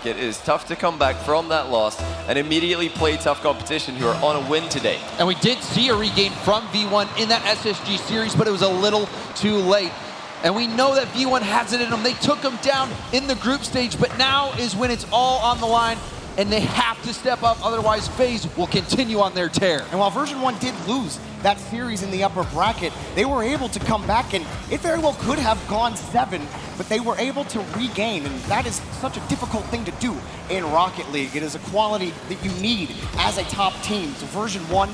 bracket. It is tough to come back from that loss and immediately play tough competition who are on a win today. And we did see a regain from V1 in that SSG series, but it was a little too late. And we know that V1 has it in them. They took them down in the group stage, but now is when it's all on the line, and they have to step up, otherwise FaZe will continue on their tear. And while Version1 did lose that series in the upper bracket, they were able to come back, and it very well could have gone 7, but they were able to regain, and that is such a difficult thing to do in Rocket League. It is a quality that you need as a top team. So Version1,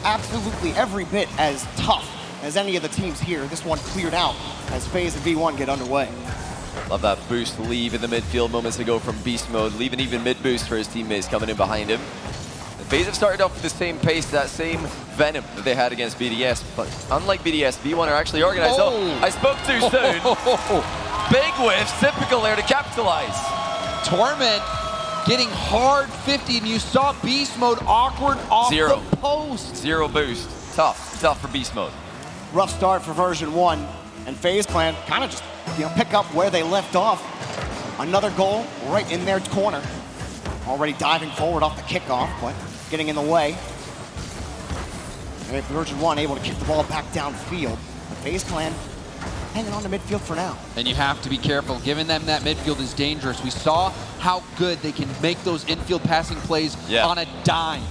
absolutely every bit as tough as any of the teams here. This one cleared out as FaZe and V1 get underway. Love that boost leave in the midfield moments ago from Beast Mode, leaving even mid-boost for his teammates coming in behind him. The FaZe have started off with the same pace, that same venom that they had against BDS, but unlike BDS, V1 are actually organized. Oh, I spoke too soon. Big whiff, typical there to capitalize. Torment getting hard 50, and you saw Beast Mode awkward off the post. Zero boost, tough for Beast Mode. Rough start for Version1, and FaZe Clan kind of just pick up where they left off. Another goal right in their corner. Already diving forward off the kickoff, but getting in the way. And Version1 able to kick the ball back downfield. The FaZe Clan hanging on to midfield for now. And you have to be careful. Giving them that midfield is dangerous. We saw how good they can make those infield passing plays on a dime.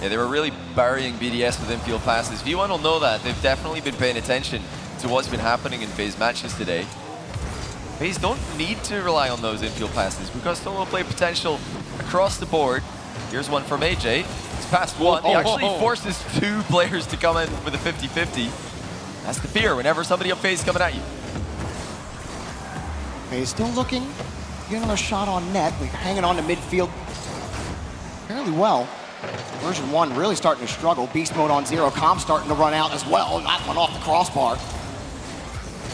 Yeah, they were really burying BDS with infield passes. V1 will know that. They've definitely been paying attention to what's been happening in FaZe matches today. FaZe don't need to rely on those infield passes. We've got solo play potential across the board. Here's one from AJ. It's past one. He actually forces 2 players to come in with a 50-50. That's the fear whenever somebody up FaZe is coming at you. FaZe still looking. Get another shot on net. We're hanging on to midfield fairly well. Version1 really starting to struggle. Beast Mode on 0. Com starting to run out as well. That one off the crossbar.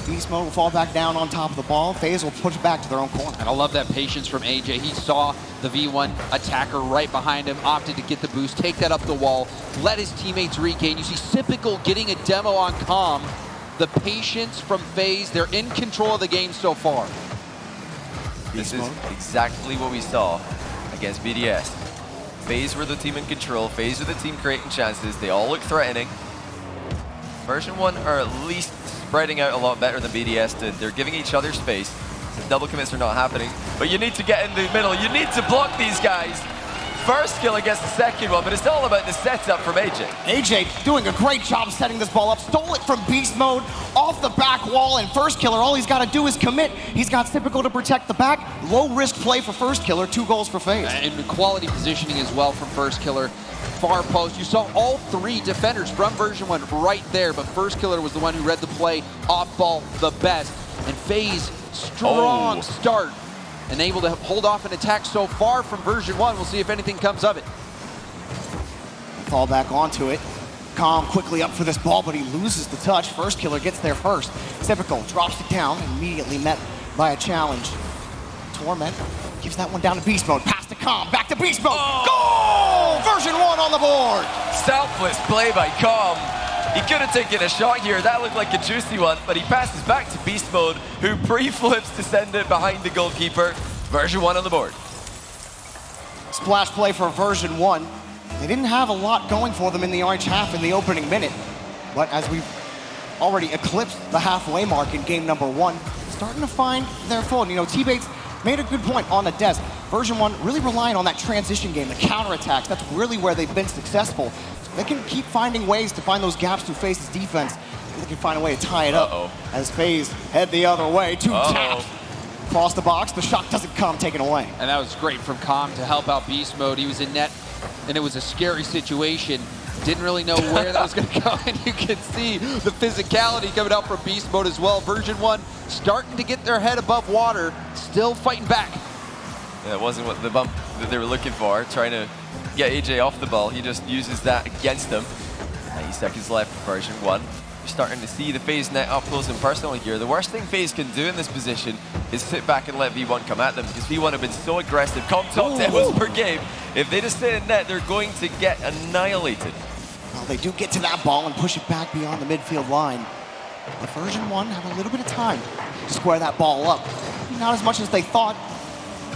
Beast Mode will fall back down on top of the ball. FaZe will push back to their own corner. And I love that patience from AJ. He saw the V1 attacker right behind him, opted to get the boost, take that up the wall, let his teammates regain. You see Sypical getting a demo on Com. The patience from FaZe, they're in control of the game so far. This is exactly what we saw against BDS. FaZe were the team in control. FaZe were the team creating chances. They all look threatening. Version1 are at least spreading out a lot better than BDS did. They're giving each other space. The double commits are not happening. But you need to get in the middle. You need to block these guys. First kill against the second one, but it's all about the setup from AJ. AJ doing a great job setting this ball up. Stole it from Beast Mode off the back wall, and First Killer, all he's got to do is commit. He's got Sypical to protect the back. Low risk play for First Killer. 2 goals for FaZe. And quality positioning as well from First Killer. Far post. You saw all 3 defenders from Version1 right there, but First Killer was the one who read the play off ball the best. And FaZe, strong start, and able to hold off an attack so far from Version1. We'll see if anything comes of it. Fall back onto it. Com quickly up for this ball, but he loses the touch. First Killer gets there first. Sypical drops it down, immediately met by a challenge. Torment gives that one down to Beast Mode. Pass to Com, back to Beast Mode. Goal! Version1 on the board. Selfless play by Com. He could have taken a shot here. That looked like a juicy one, but he passes back to Beast Mode, who pre-flips to send it behind the goalkeeper. Version1 on the board. Splash play for Version1. They didn't have a lot going for them in the orange half in the opening minute, but as we've already eclipsed the halfway mark in game number 1, starting to find their fold. You know, T-Bates made a good point on the desk. Version1 really relying on that transition game, the counterattacks. That's really where they've been successful. So they can keep finding ways to find those gaps through FaZe's defense. They can find a way to tie it up as FaZe head the other way. 2 taps. Cross the box, the shot doesn't come, taken away. And that was great from Com to help out Beast Mode. He was in net, and it was a scary situation. Didn't really know where that was going to go, and you can see the physicality coming out from Beast Mode as well. Version1 starting to get their head above water, still fighting back. Yeah, it wasn't what the bump that they were looking for, trying to get AJ off the ball. He just uses that against them. 90 seconds left for Version1. You're starting to see the FaZe net up close and personal here. The worst thing FaZe can do in this position is sit back and let V1 come at them, because V1 have been so aggressive. Top demos per game. If they just stay in net, they're going to get annihilated. Well, they do get to that ball and push it back beyond the midfield line. But Version1 have a little bit of time to square that ball up. Not as much as they thought.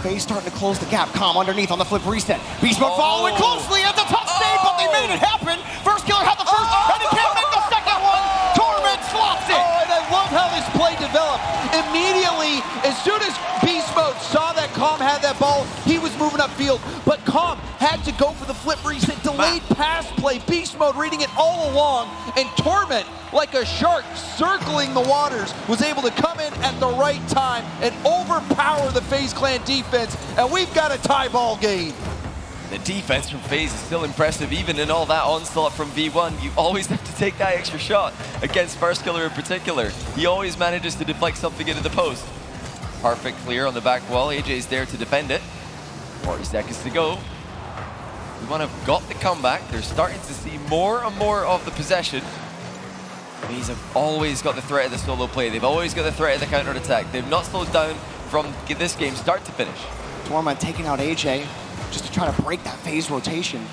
FaZe starting to close the gap. Calm underneath on the flip reset. Beast Mode following closely. That's a tough save, but they made it happen. First killer had the first, and he can't make the second one. Torment slots it. Oh, and I love how this play developed. Immediately, as soon as Beast Mode saw that Calm had that ball, he was moving upfield. But Calm had to go for the flip reset, delayed pass play. Beast Mode reading it all along, and Torment, like a shark circling the waters, was able to come in at the right time and overpower the FaZe Clan defense, and we've got a tie ball game. The defense from FaZe is still impressive, even in all that onslaught from V1. You always have to take that extra shot against First Killer in particular. He always manages to deflect something into the post. Perfect clear on the back wall. AJ's there to defend it. 40 seconds to go. V1 have got the comeback. They're starting to see more and more of the possession. FaZe have always got the threat of the solo play. They've always got the threat of the counter attack. They've not slowed down from this game start to finish. Torment taking out AJ just to try to break that FaZe rotation.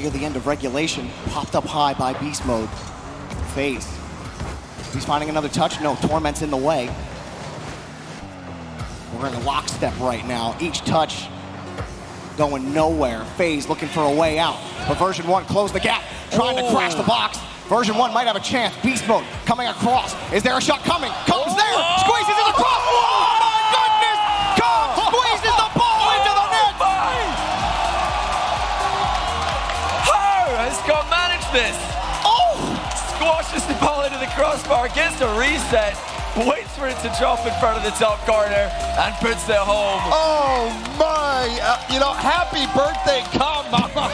Near the end of regulation, popped up high by Beast Mode. FaZe. He's finding another touch. No, Torment's in the way. We're in lockstep right now. Each touch going nowhere. FaZe looking for a way out. But Version1 closed the gap, trying to crash the box. Version1 might have a chance. Beast Mode coming across. Is there a shot coming? Comes there. Squeezes in the cross. Oh my goodness! Comes, squeezes the ball into the net. How has Scott managed this? Oh! Squashes the ball into the crossbar, gets a reset, waits for it to drop in front of the top corner, and puts it home. Oh my, happy birthday, Calm on that one.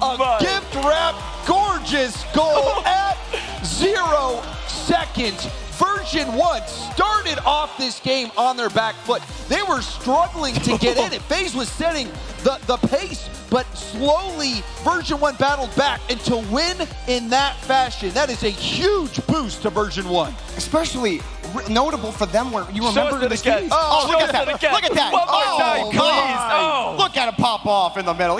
That was a gift wrap, gorgeous goal at 0 seconds. Version1 started off this game on their back foot. They were struggling to get in it. FaZe was setting the pace, but slowly Version1 battled back, and to win in that fashion, that is a huge boost to Version1. Especially notable for them where you remember the game. Oh, look at that. Look at that. One more time, Oh, please. my. Oh. Look at him pop off in the middle.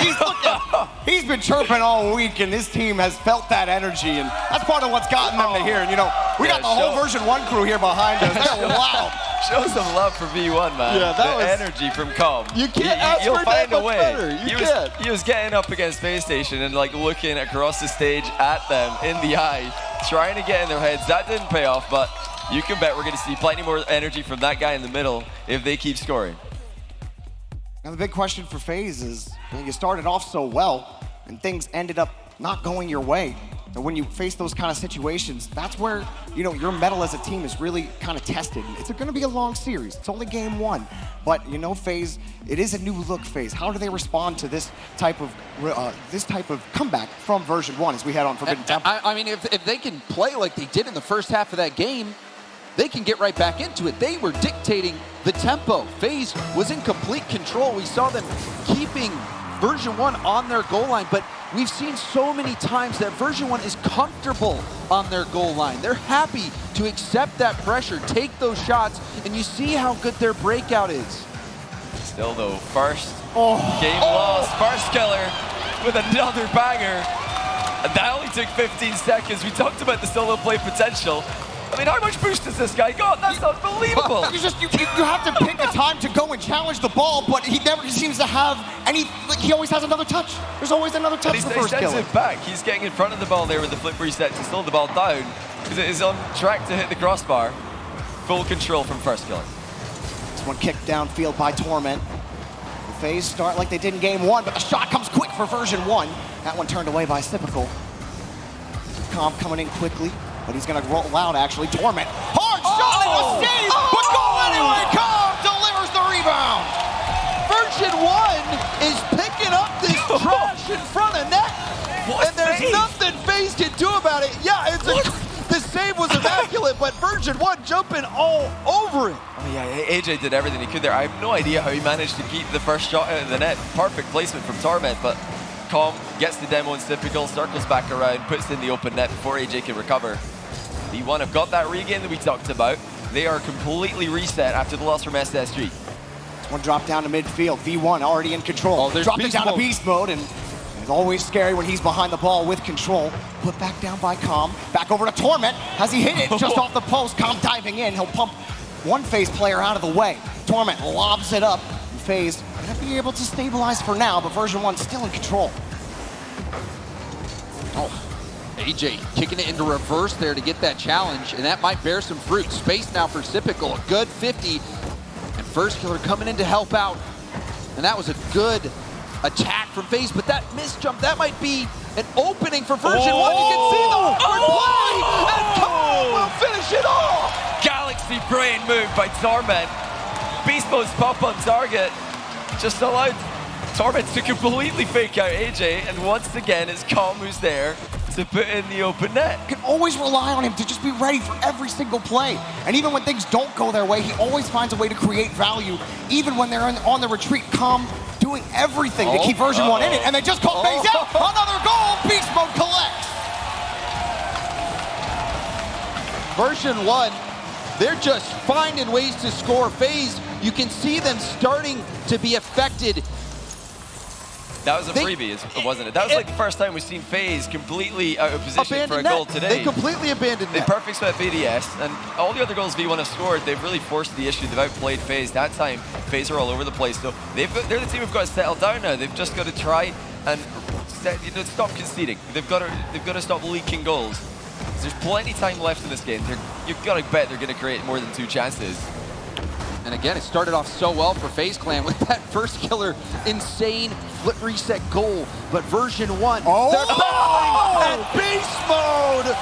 He's been chirping all week, and this team has felt that energy, and that's part of what's gotten them to here. And, we got the whole Version1 crew here behind us. They're loud. Show some love for V1, man. Yeah, that was energy from Calm. You can't ask for that much better. He was getting up against Space Station and looking across the stage at them in the eye, trying to get in their heads. That didn't pay off, but you can bet we're going to see plenty more energy from that guy in the middle if they keep scoring. Now the big question for FaZe is, you started off so well, and things ended up not going your way. And when you face those kind of situations, that's where, your mettle as a team is really kind of tested. It's going to be a long series. It's only game 1. But, FaZe, it is a new look FaZe. How do they respond to this type of comeback from Version1 as we head on Forbidden Temple? I mean, if they can play like they did in the first half of that game, they can get right back into it. They were dictating the tempo. FaZe was in complete control. We saw them keeping Version1 on their goal line, but we've seen so many times that Version1 is comfortable on their goal line. They're happy to accept that pressure, take those shots, and you see how good their breakout is. Still though, first game lost, first killer with another banger. And that only took 15 seconds. We talked about the solo play potential. I mean, how much boost has this guy got? That's unbelievable. You have to pick a time to go and challenge the ball, but he never seems to have any, he always has another touch. There's always another touch for first killer. It back. He's getting in front of the ball there with the flip reset to slow the ball down, because it is on track to hit the crossbar. Full control from first killer. This one kicked downfield by Torment. The FaZe start like they did in game 1, but the shot comes quick for Version1. That one turned away by Typical. Calm coming in quickly, but he's going to roll out, actually. Torment, hard shot, and a save, but goal anyway. Calm delivers the rebound. Version1 is picking up this trash in front of net, and there's nothing FaZe can do about it. Yeah, the save was immaculate, but Version1 jumping all over it. Oh yeah, AJ did everything he could there. I have no idea how he managed to keep the first shot out of the net. Perfect placement from Torment, but Calm gets the demo in Typical, circles back around, puts it in the open net before AJ can recover. V1 have got that regain that we talked about. They are completely reset after the loss from SSG. One drop down to midfield. V1 already in control. Dropped it down to beast mode, and it's always scary when he's behind the ball with control. Put back down by Calm. Back over to Torment. Has he hit it just off the post? Calm diving in. He'll pump one FaZe player out of the way. Torment lobs it up. And FaZe gonna be able to stabilize for now, but Version1 still in control. Oh, AJ kicking it into reverse there to get that challenge, and that might bear some fruit. Space now for Sypical, a good 50, and First Killer coming in to help out. And that was a good attack from FaZe, but that missed jump, that might be an opening for Version1. You can see the awkward play, and Cole will finish it off. Galaxy brain move by Torment. Beast Mode's pop on target just allowed Torment to completely fake out AJ, and once again it's Calm who's there to put in the open net. You can always rely on him to just be ready for every single play. And even when things don't go their way, he always finds a way to create value, even when they're on the retreat. Calm doing everything to keep Version1 in it, and they just called FaZe out. Another goal, Beast Mode collects. Version1, they're just finding ways to score. FaZe, you can see them starting to be affected. That was a freebie, wasn't it? That was like the first time we've seen FaZe completely out of position for a goal today. They completely abandoned They net. perfect swept BDS, and all the other goals V1 have scored, they've really forced the issue. They've outplayed FaZe. That time, FaZe are all over the place. So they're the team who've got to settle down now. They've just got to try and stop conceding. They've got to stop leaking goals. There's plenty of time left in this game. You've got to bet they're going to create more than 2 chances. And again, it started off so well for FaZe Clan with that First Killer insane flip reset goal. But Version1, they're battling at beast mode.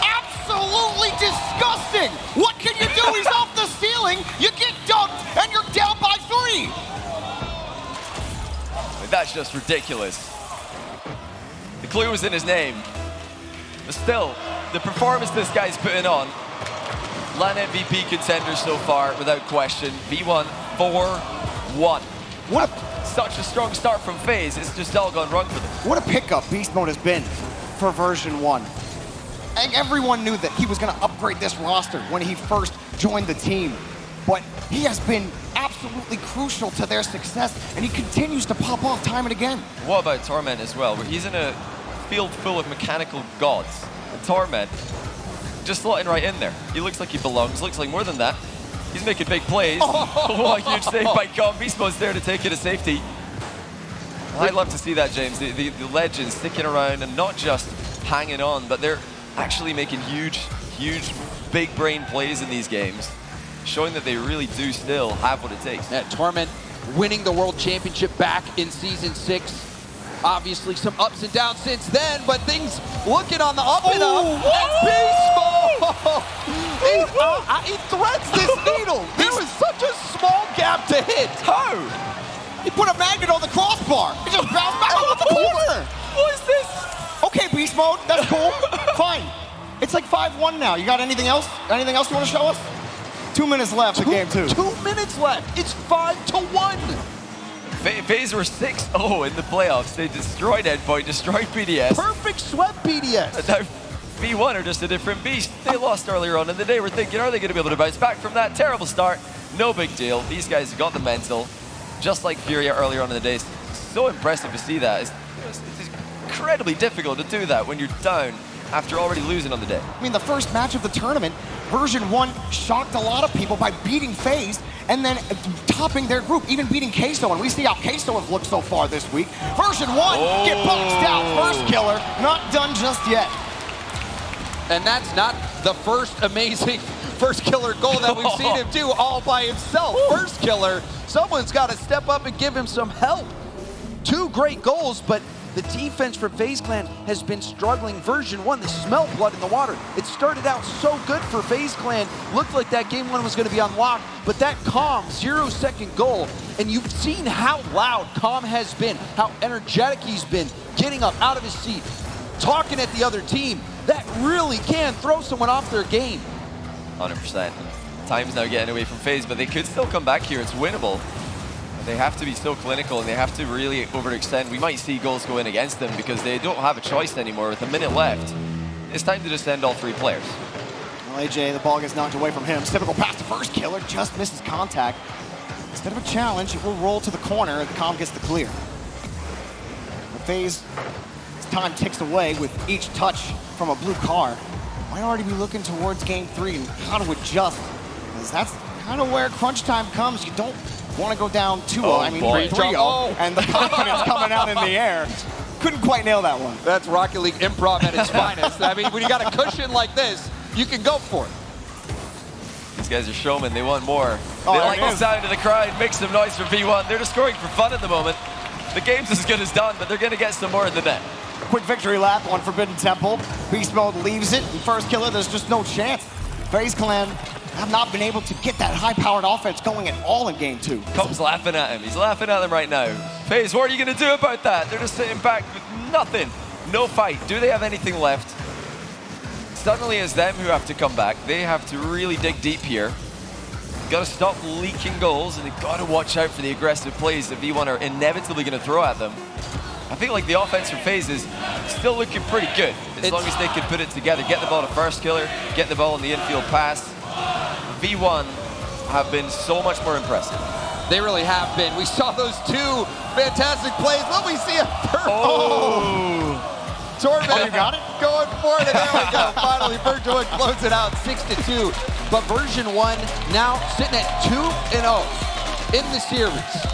Absolutely disgusting. What can you do? He's off the ceiling. You get dunked, and you're down by 3. That's just ridiculous. The clue was in his name. But still, the performance this guy's putting on, LAN MVP contender so far, without question. V1, 4-1. Such a strong start from FaZe, it's just all gone wrong for them. What a pickup Beast Mode has been for Version1. And everyone knew that he was going to upgrade this roster when he first joined the team. But he has been absolutely crucial to their success, and he continues to pop off time and again. What about Torment as well, where he's in a field full of mechanical gods? And Torment, just slotting right in there. He looks like he belongs, looks like more than that. He's making big plays. What a huge save by Calm. Beast Mode's there to take it to safety. I'd love to see that, James. The legends sticking around and not just hanging on, but they're actually making huge, big brain plays in these games, showing that they really do still have what it takes. Yeah, Torment winning the World Championship back in Season 6. Obviously some ups and downs since then, but things looking on the up and up. And Beast Mode! He threads this needle. There was such a small gap to hit. How? He put a magnet on the crossbar. He just bounced back off the corner. What is this? Okay, Beast Mode, that's cool. Fine. It's like 5-1 now. You got anything else? Anything else you want to show us? 2 minutes left in game 2. 2 minutes left. It's 5-1. FaZe were 6-0 in the playoffs. They destroyed Endpoint, destroyed BDS. Perfect swept BDS. And now V1 are just a different beast. They lost earlier on in the day. We're thinking, are they going to be able to bounce back from that terrible start? No big deal. These guys have got the mental, just like Furia earlier on in the day. So impressive to see that. It's incredibly difficult to do that when you're down after already losing on the day. I mean, the first match of the tournament, Version1 shocked a lot of people by beating FaZe and then topping their group, even beating Queso. And we see how Queso has looked so far this week. Version1 get boxed out. First Killer, not done just yet. And that's not the first amazing First Killer goal that we've seen him do all by himself. First Killer, someone's got to step up and give him some help. 2 great goals, but the defense from FaZe Clan has been struggling. Version1, they smell blood in the water. It started out so good for FaZe Clan. Looked like that game 1 was going to be unlocked, but that Calm 0-second goal, and you've seen how loud Calm has been, how energetic he's been, getting up out of his seat, talking at the other team. That really can throw someone off their game. 100%. Time's now getting away from FaZe, but they could still come back here. It's winnable. They have to be so clinical, and they have to really overextend. We might see goals go in against them because they don't have a choice anymore. With a minute left, it's time to just send all 3 players. Well, AJ, the ball gets knocked away from him. Typical pass to First Killer, just misses contact. Instead of a challenge, it will roll to the corner, and Calm gets the clear. The FaZe, as time ticks away with each touch from a blue car, might already be looking towards game 3 and how to adjust Because that's kind of where crunch time comes. You don't want to go down 2-0, Oh, I mean boy. 3-0, and the confidence coming out in the air. Couldn't quite nail that one. That's Rocket League improv at its finest. I mean, when you got a cushion like this, you can go for it. These guys are showmen. They want more. Oh, They there like it the is. sound of the crowd. Make some noise for V1. They're just scoring for fun at the moment. The game's as good as done, but they're going to get some more in the net. Quick victory lap on Forbidden Temple. Beast Mode leaves it, and first killer, there's just no chance. FaZe Clan have not been able to get that high-powered offense going at all in Game 2. Cobb's laughing at him. He's laughing at them right now. FaZe, what are you going to do about that? They're just sitting back with nothing. No fight. Do they have anything left? Suddenly it's them who have to come back. They have to really dig deep here. Got to stop leaking goals, and they've got to watch out for the aggressive plays that V1 are inevitably going to throw at them. I feel like the offense from FaZe is still looking pretty good, as long as they can put it together. Get the ball to first killer, get the ball in the infield pass. V1 have been so much more impressive. They really have been. We saw those two fantastic plays. Let me see a third. Oh! Torben, Oh, you got it? Going for it, and there we go. Finally, Version1 closes it out 6-2. But Version1 now sitting at 2-0 in the series.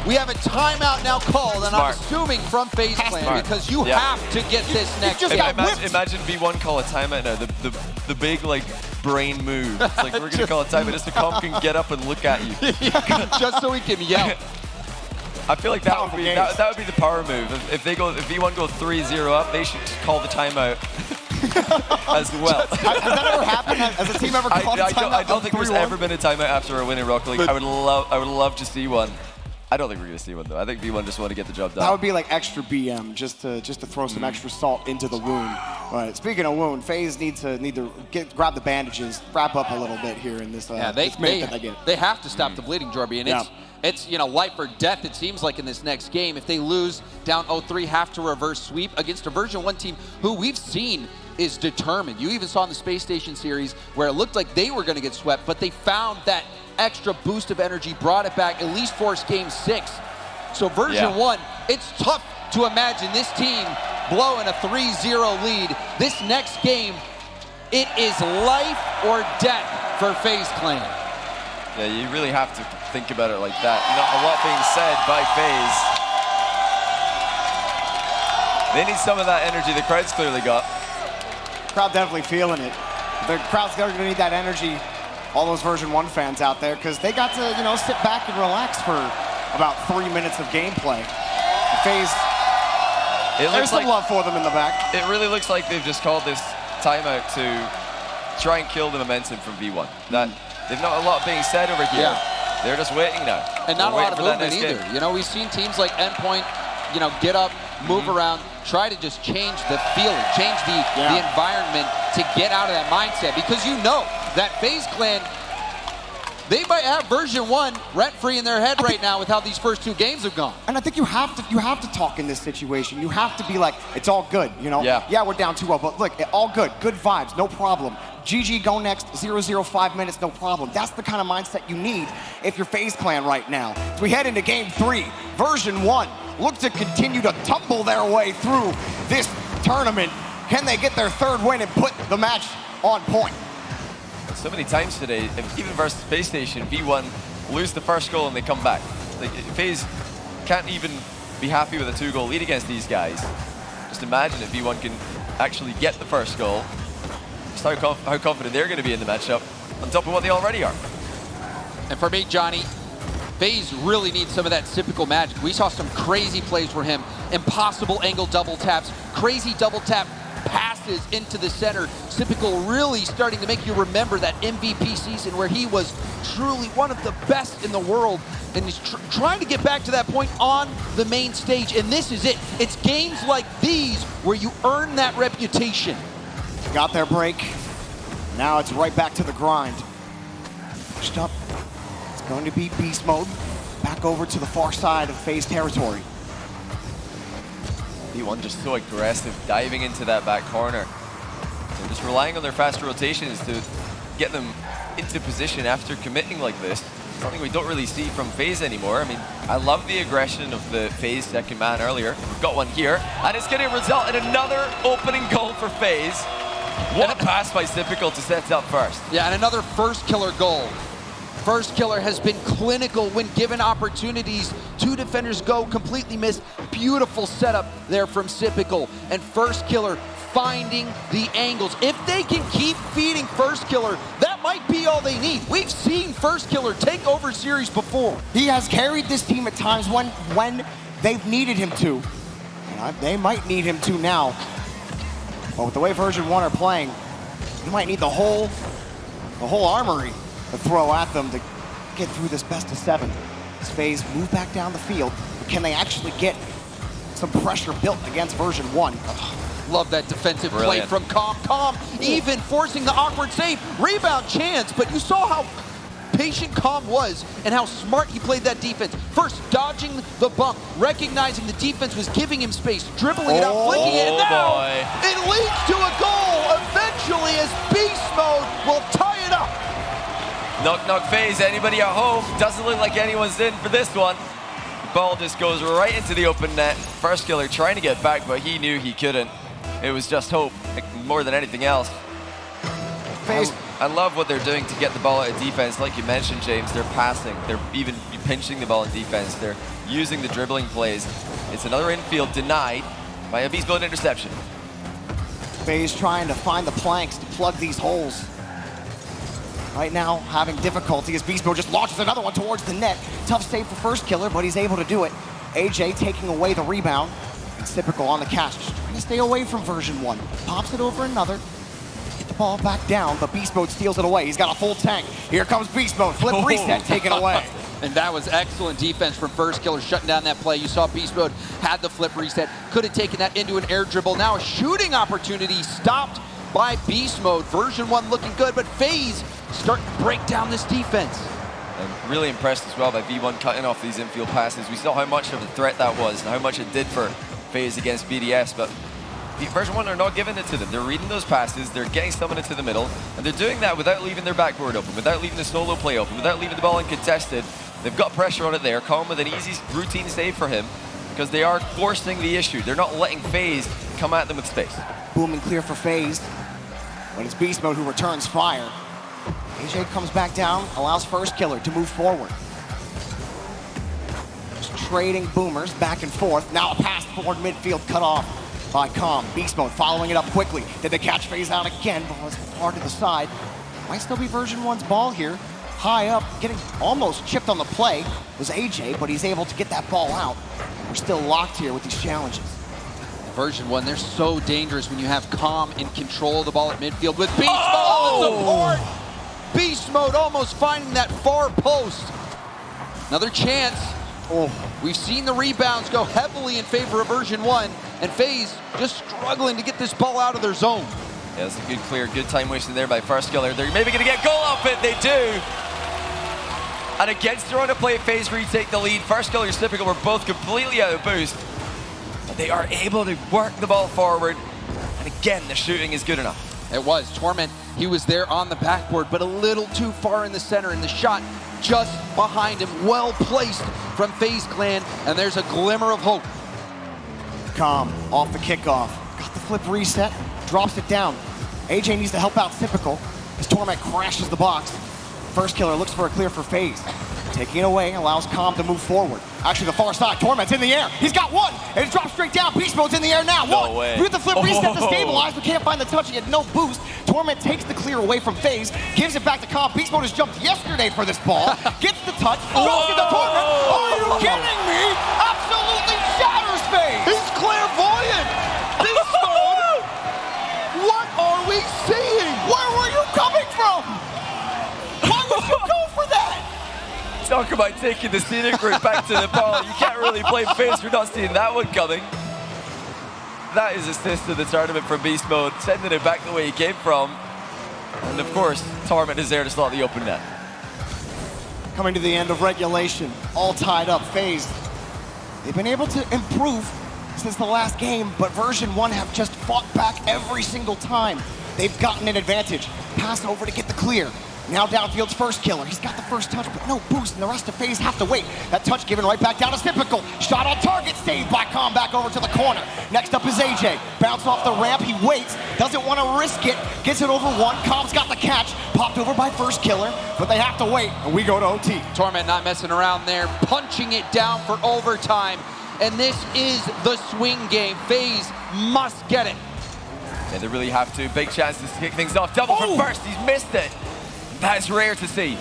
We have a timeout now called, and I'm assuming from FaZe Clan, because you have to get this next just game. got Imagine V1 call a timeout now. The big like brain move. It's like we're gonna call a timeout just so Cobb can get up and look at you. Just so he can yell. I feel like that would be the power move. If V1 go 3-0 up, they should just call the timeout as well. Has that ever happened? Has a team ever called a timeout? I don't think there's 3-1? ever been a timeout after a win in Rocket League. I would love to see one. I don't think we're gonna see one though. I think V1 just want to get the job done. That would be like extra BM, just to throw some extra salt into the wound. But speaking of wound, FaZe need to grab the bandages, wrap up a little bit here in this. Yeah, this minute that they get. they have to stop the bleeding, Jorby, and it's life or death. It seems like in this next game, if they lose down 0-3, have to reverse sweep against a Version1 team who we've seen is determined. You even saw in the Space Station series where it looked like they were going to get swept, but they found that extra boost of energy, brought it back, at least forced Game 6. So Version1, it's tough to imagine this team blowing a 3-0 lead. This next game, it is life or death for FaZe Clan. Yeah, you really have to think about it like that. Not a lot being said by FaZe. They need some of that energy the crowd's clearly got. Crowd definitely feeling it. The crowd's going to need that energy. All those Version1 fans out there, because they got to, sit back and relax for about 3 minutes of gameplay. FaZe, there's some love for them in the back. It really looks like they've just called this timeout to try and kill the momentum from V1. They've not a lot being said over here. Yeah. They're just waiting now. And not a lot of movement either. We've seen teams like Endpoint, get up, move around, try to just change the feeling, change the environment to get out of that mindset. Because that FaZe Clan, they might have Version1 rent-free in their head right now with how these first 2 games have gone. And I think you have to talk in this situation. You have to be like, it's all good, Yeah, we're down 2-0, but look, all good vibes, no problem. GG, go next, 0-0, 5 minutes, no problem. That's the kind of mindset you need if you're FaZe Clan right now. As we head into Game 3, Version1 look to continue to tumble their way through this tournament. Can they get their 3rd win and put the match on point? So many times today, even versus Space Station, V1 lose the first goal and they come back. Like, FaZe can't even be happy with a 2-goal lead against these guys. Just imagine if V1 can actually get the first goal. Just how confident they're going to be in the matchup, on top of what they already are. And for me, Johnny, FaZe really needs some of that typical magic. We saw some crazy plays for him. Impossible angle double taps, crazy double tap passes into the center. Typical really starting to make you remember that MVP season where he was truly one of the best in the world. And he's trying to get back to that point on the main stage. And this is it. It's games like these where you earn that reputation. Got their break. Now it's right back to the grind. Pushed up. It's going to be beast mode. Back over to the far side of FaZe territory. V1 just so aggressive, diving into that back corner. They're just relying on their fast rotations to get them into position after committing like this. Something we don't really see from FaZe anymore. I mean, I love the aggression of the FaZe second man earlier. We've got one here, and it's going to result in another opening goal for FaZe. What a pass by Typical to set up first. Yeah, and another first killer goal. First killer has been clinical when given opportunities. 2 defenders go, completely missed. Beautiful setup there from Typical. And first killer finding the angles. If they can keep feeding first killer, that might be all they need. We've seen first killer take over series before. He has carried this team at times when they've needed him to. And they might need him to now. But with the way Version1 are playing, you might need the whole armory to throw at them to get through this best of 7. As FaZe move back down the field, but can they actually get some pressure built against Version1? Love that defensive Brilliant. play from Com. Com even forcing the awkward save. Rebound chance, but you saw how patient Com was and how smart he played that defense. First, dodging the bump, recognizing the defense was giving him space, dribbling it out, flicking it, and now boy. it leads to a goal eventually as Beast Mode will tie it up. Knock knock FaZe, anybody at home? Doesn't look like anyone's in for this one. The ball just goes right into the open net. First killer trying to get back, but he knew he couldn't. It was just hope, more than anything else. FaZe, I love what they're doing to get the ball out of defense. Like you mentioned, James, they're passing. They're even pinching the ball in defense. They're using the dribbling plays. It's another infield denied by a Beast Mode interception. FaZe trying to find the planks to plug these holes. Right now, having difficulty as Beast Mode just launches another one towards the net. Tough save for first killer, but he's able to do it. AJ taking away the rebound. It's Typical on the catch, just trying to stay away from Version1. Pops it over another. Get the ball back down, but Beast Mode steals it away. He's got a full tank. Here comes Beast Mode. Flip reset taken away. And that was excellent defense from first killer, shutting down that play. You saw Beast Mode had the flip reset, could have taken that into an air dribble. Now a shooting opportunity stopped by Beast Mode. Version1 looking good, but FaZe starting to break down this defense. I'm really impressed as well by V1 cutting off these infield passes. We saw how much of a threat that was and how much it did for FaZe against BDS, but Version1 are not giving it to them. They're reading those passes, they're getting someone into the middle, and they're doing that without leaving their backboard open, without leaving the solo play open, without leaving the ball uncontested. They've got pressure on it there. Com with an easy routine save for him because they are forcing the issue. They're not letting FaZe come at them with space. Boom and clear for FaZe. But it's Beast Mode who returns fire. AJ comes back down, allows first killer to move forward. Just trading boomers back and forth. Now a pass toward midfield cut off by Com. Beast Mode following it up quickly. Did they catch FaZe out again? Ball is far to the side. Might still be Version1's ball here. High up, getting almost chipped on the play was AJ, but he's able to get that ball out. And we're still locked here with these challenges. Version1, they're so dangerous when you have Com in control of the ball at midfield with Beast Mode on the support. Beast Mode almost finding that far post. Another chance. We've seen the rebounds go heavily in favor of Version1, and FaZe just struggling to get this ball out of their zone. Yeah, it's a good clear, good time wasting there by first killer. They're maybe going to get goal off it. They do. And against their own play, FaZe retake the lead. First killer and Typical were both completely out of boost. But they are able to work the ball forward. And again, the shooting is good enough. It was. Torment, he was there on the backboard, but a little too far in the center, and the shot just behind him. Well placed from FaZe Clan, and there's a glimmer of hope. Com off the kickoff. Got the flip reset, drops it down. AJ needs to help out Typical as Torment crashes the box. First killer looks for a clear for FaZe. Taking it away, allows Com to move forward. Actually, the far side, Torment's in the air. He's got one, and it drops straight down. Beast Mode's in the air now. No way. With the flip reset to stabilize, but can't find the touch. He had no boost. Torment takes the clear away from FaZe, gives it back to Com. Beast Mode has jumped yesterday for this ball. Gets the touch, drops it to Torment. Are you kidding me? Absolutely shatters FaZe. He's clairvoyant! Beast Mode! What are we seeing? Where were you coming from? Why would you go for that? Talk about taking the scenic route back to the ball. You can't really blame FaZe for not seeing that one coming. That is assist to the tournament from Beast Mode, sending it back the way he came from. And of course, Torment is there to slot the open net. Coming to the end of regulation, all tied up. FaZe, they've been able to improve since the last game, but Version1 have just fought back every single time they've gotten an advantage. Pass over to get the clear. Now downfield's first killer. He's got the first touch, but no boost, and the rest of FaZe have to wait. That touch given right back down to Typical. Shot on target, saved by Com, back over to the corner. Next up is AJ. Bounce off the ramp, he waits, doesn't want to risk it. Gets it over one, Com's got the catch. Popped over by first killer, but they have to wait, and we go to OT. Torment not messing around there, punching it down for overtime. And this is the swing game. FaZe must get it. Yeah, they really have to. Big chances to kick things off. Double from first, he's missed it. That's rare to see.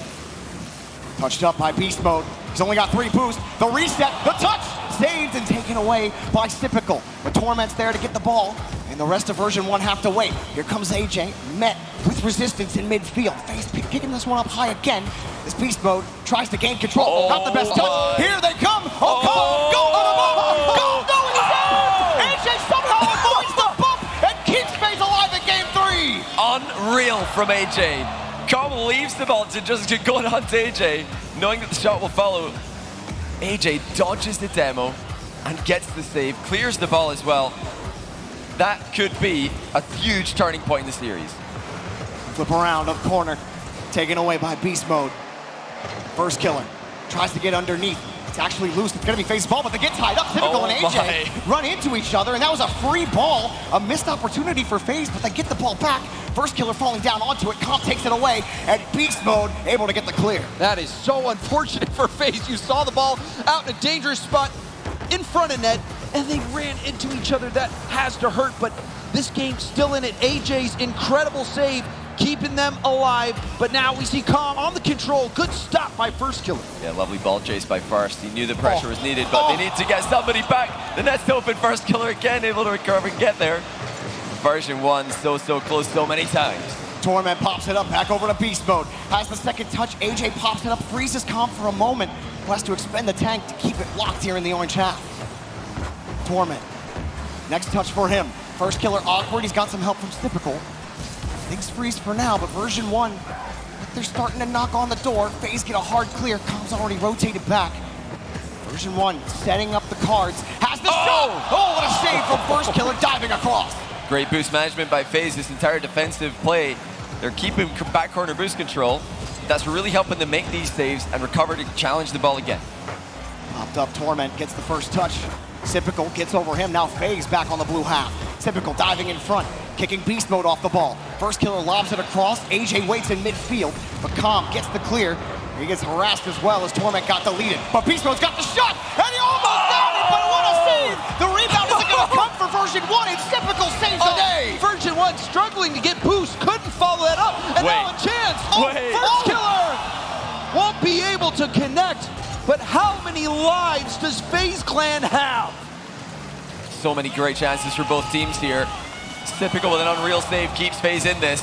Touched up by Beast Mode. He's only got 3 boosts. The reset, the touch, saved and taken away by Typical. But Torment's there to get the ball, and the rest of Version1 have to wait. Here comes AJ, met with resistance in midfield. FaZe kicking this one up high again as Beast Mode tries to gain control. Not the best touch. Here they come. Oh, come! Go on the ball! Go! No, he's out! AJ somehow avoids the bump and keeps FaZe alive in game 3. Unreal from AJ. Com leaves the ball to just go on to AJ, knowing that the shot will follow. AJ dodges the demo and gets the save, clears the ball as well. That could be a huge turning point in the series. Flip around up corner, taken away by Beast Mode. First killer tries to get underneath. It's actually loose. It's going to be FaZe's ball, but they get tied up. Typical and AJ run into each other, and that was a free ball. A missed opportunity for FaZe, but they get the ball back. First killer falling down onto it. Comp takes it away, and Beast Mode able to get the clear. That is so unfortunate for FaZe. You saw the ball out in a dangerous spot in front of net, and they ran into each other. That has to hurt, but this game still in it. AJ's incredible save, keeping them alive, but now we see Com on the control. Good stop by first killer. Yeah, lovely ball chase by first. He knew the pressure was needed, but they need to get somebody back. The net's open. First killer again, able to recover and get there. Version1 so close so many times. Torment pops it up, back over to Beast Mode. Has the second touch. AJ pops it up, freezes Com for a moment. Who has to expend the tank to keep it locked here in the orange half. Torment. Next touch for him. First killer awkward. He's got some help from Typical. Things freeze for now, but Version1, they're starting to knock on the door. FaZe get a hard clear. Com's already rotated back. Version1 setting up the cards. Has the shot! Oh, what a save from first killer, diving across. Great boost management by FaZe. This entire defensive play, they're keeping back corner boost control. That's really helping them make these saves and recover to challenge the ball again. Popped up, Torment gets the first touch. Typical gets over him. Now FaZe back on the blue half. Typical diving in front, kicking Beast Mode off the ball. First killer lobs it across. AJ waits in midfield, but Com gets the clear. He gets harassed as well as Torment got deleted. But Beast Mode's got the shot, and he almost got it, but what a save! The rebound isn't going to come for Version1, and Typical saves the day! Version1 struggling to get boost, couldn't follow that up, and now a chance! First killer won't be able to connect, but how many lives does FaZe Clan have? So many great chances for both teams here. Typical with an unreal save keeps FaZe in this.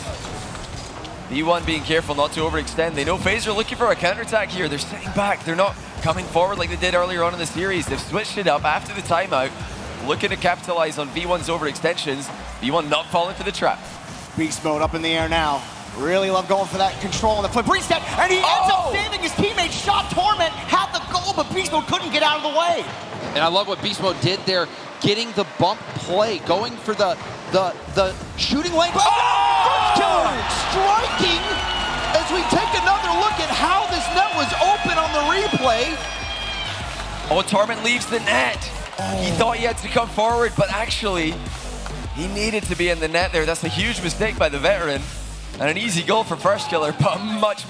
V1 being careful not to overextend. They know FaZe are looking for a counterattack here. They're sitting back. They're not coming forward like they did earlier on in the series. They've switched it up after the timeout, looking to capitalize on V1's overextensions. V1 not falling for the trap. Beast Mode up in the air now. Really love going for that control on the flip reset, and he ends up saving his teammate. Shot Torment had the goal, but Beast Mode couldn't get out of the way. And I love what Beast Mode did there, getting the bump play, going for the shooting lane. First killer striking as we take another look at how this net was open on the replay. Oh, Torment leaves the net. He thought he had to come forward, but actually, he needed to be in the net there. That's a huge mistake by the veteran. And an easy goal for first killer, but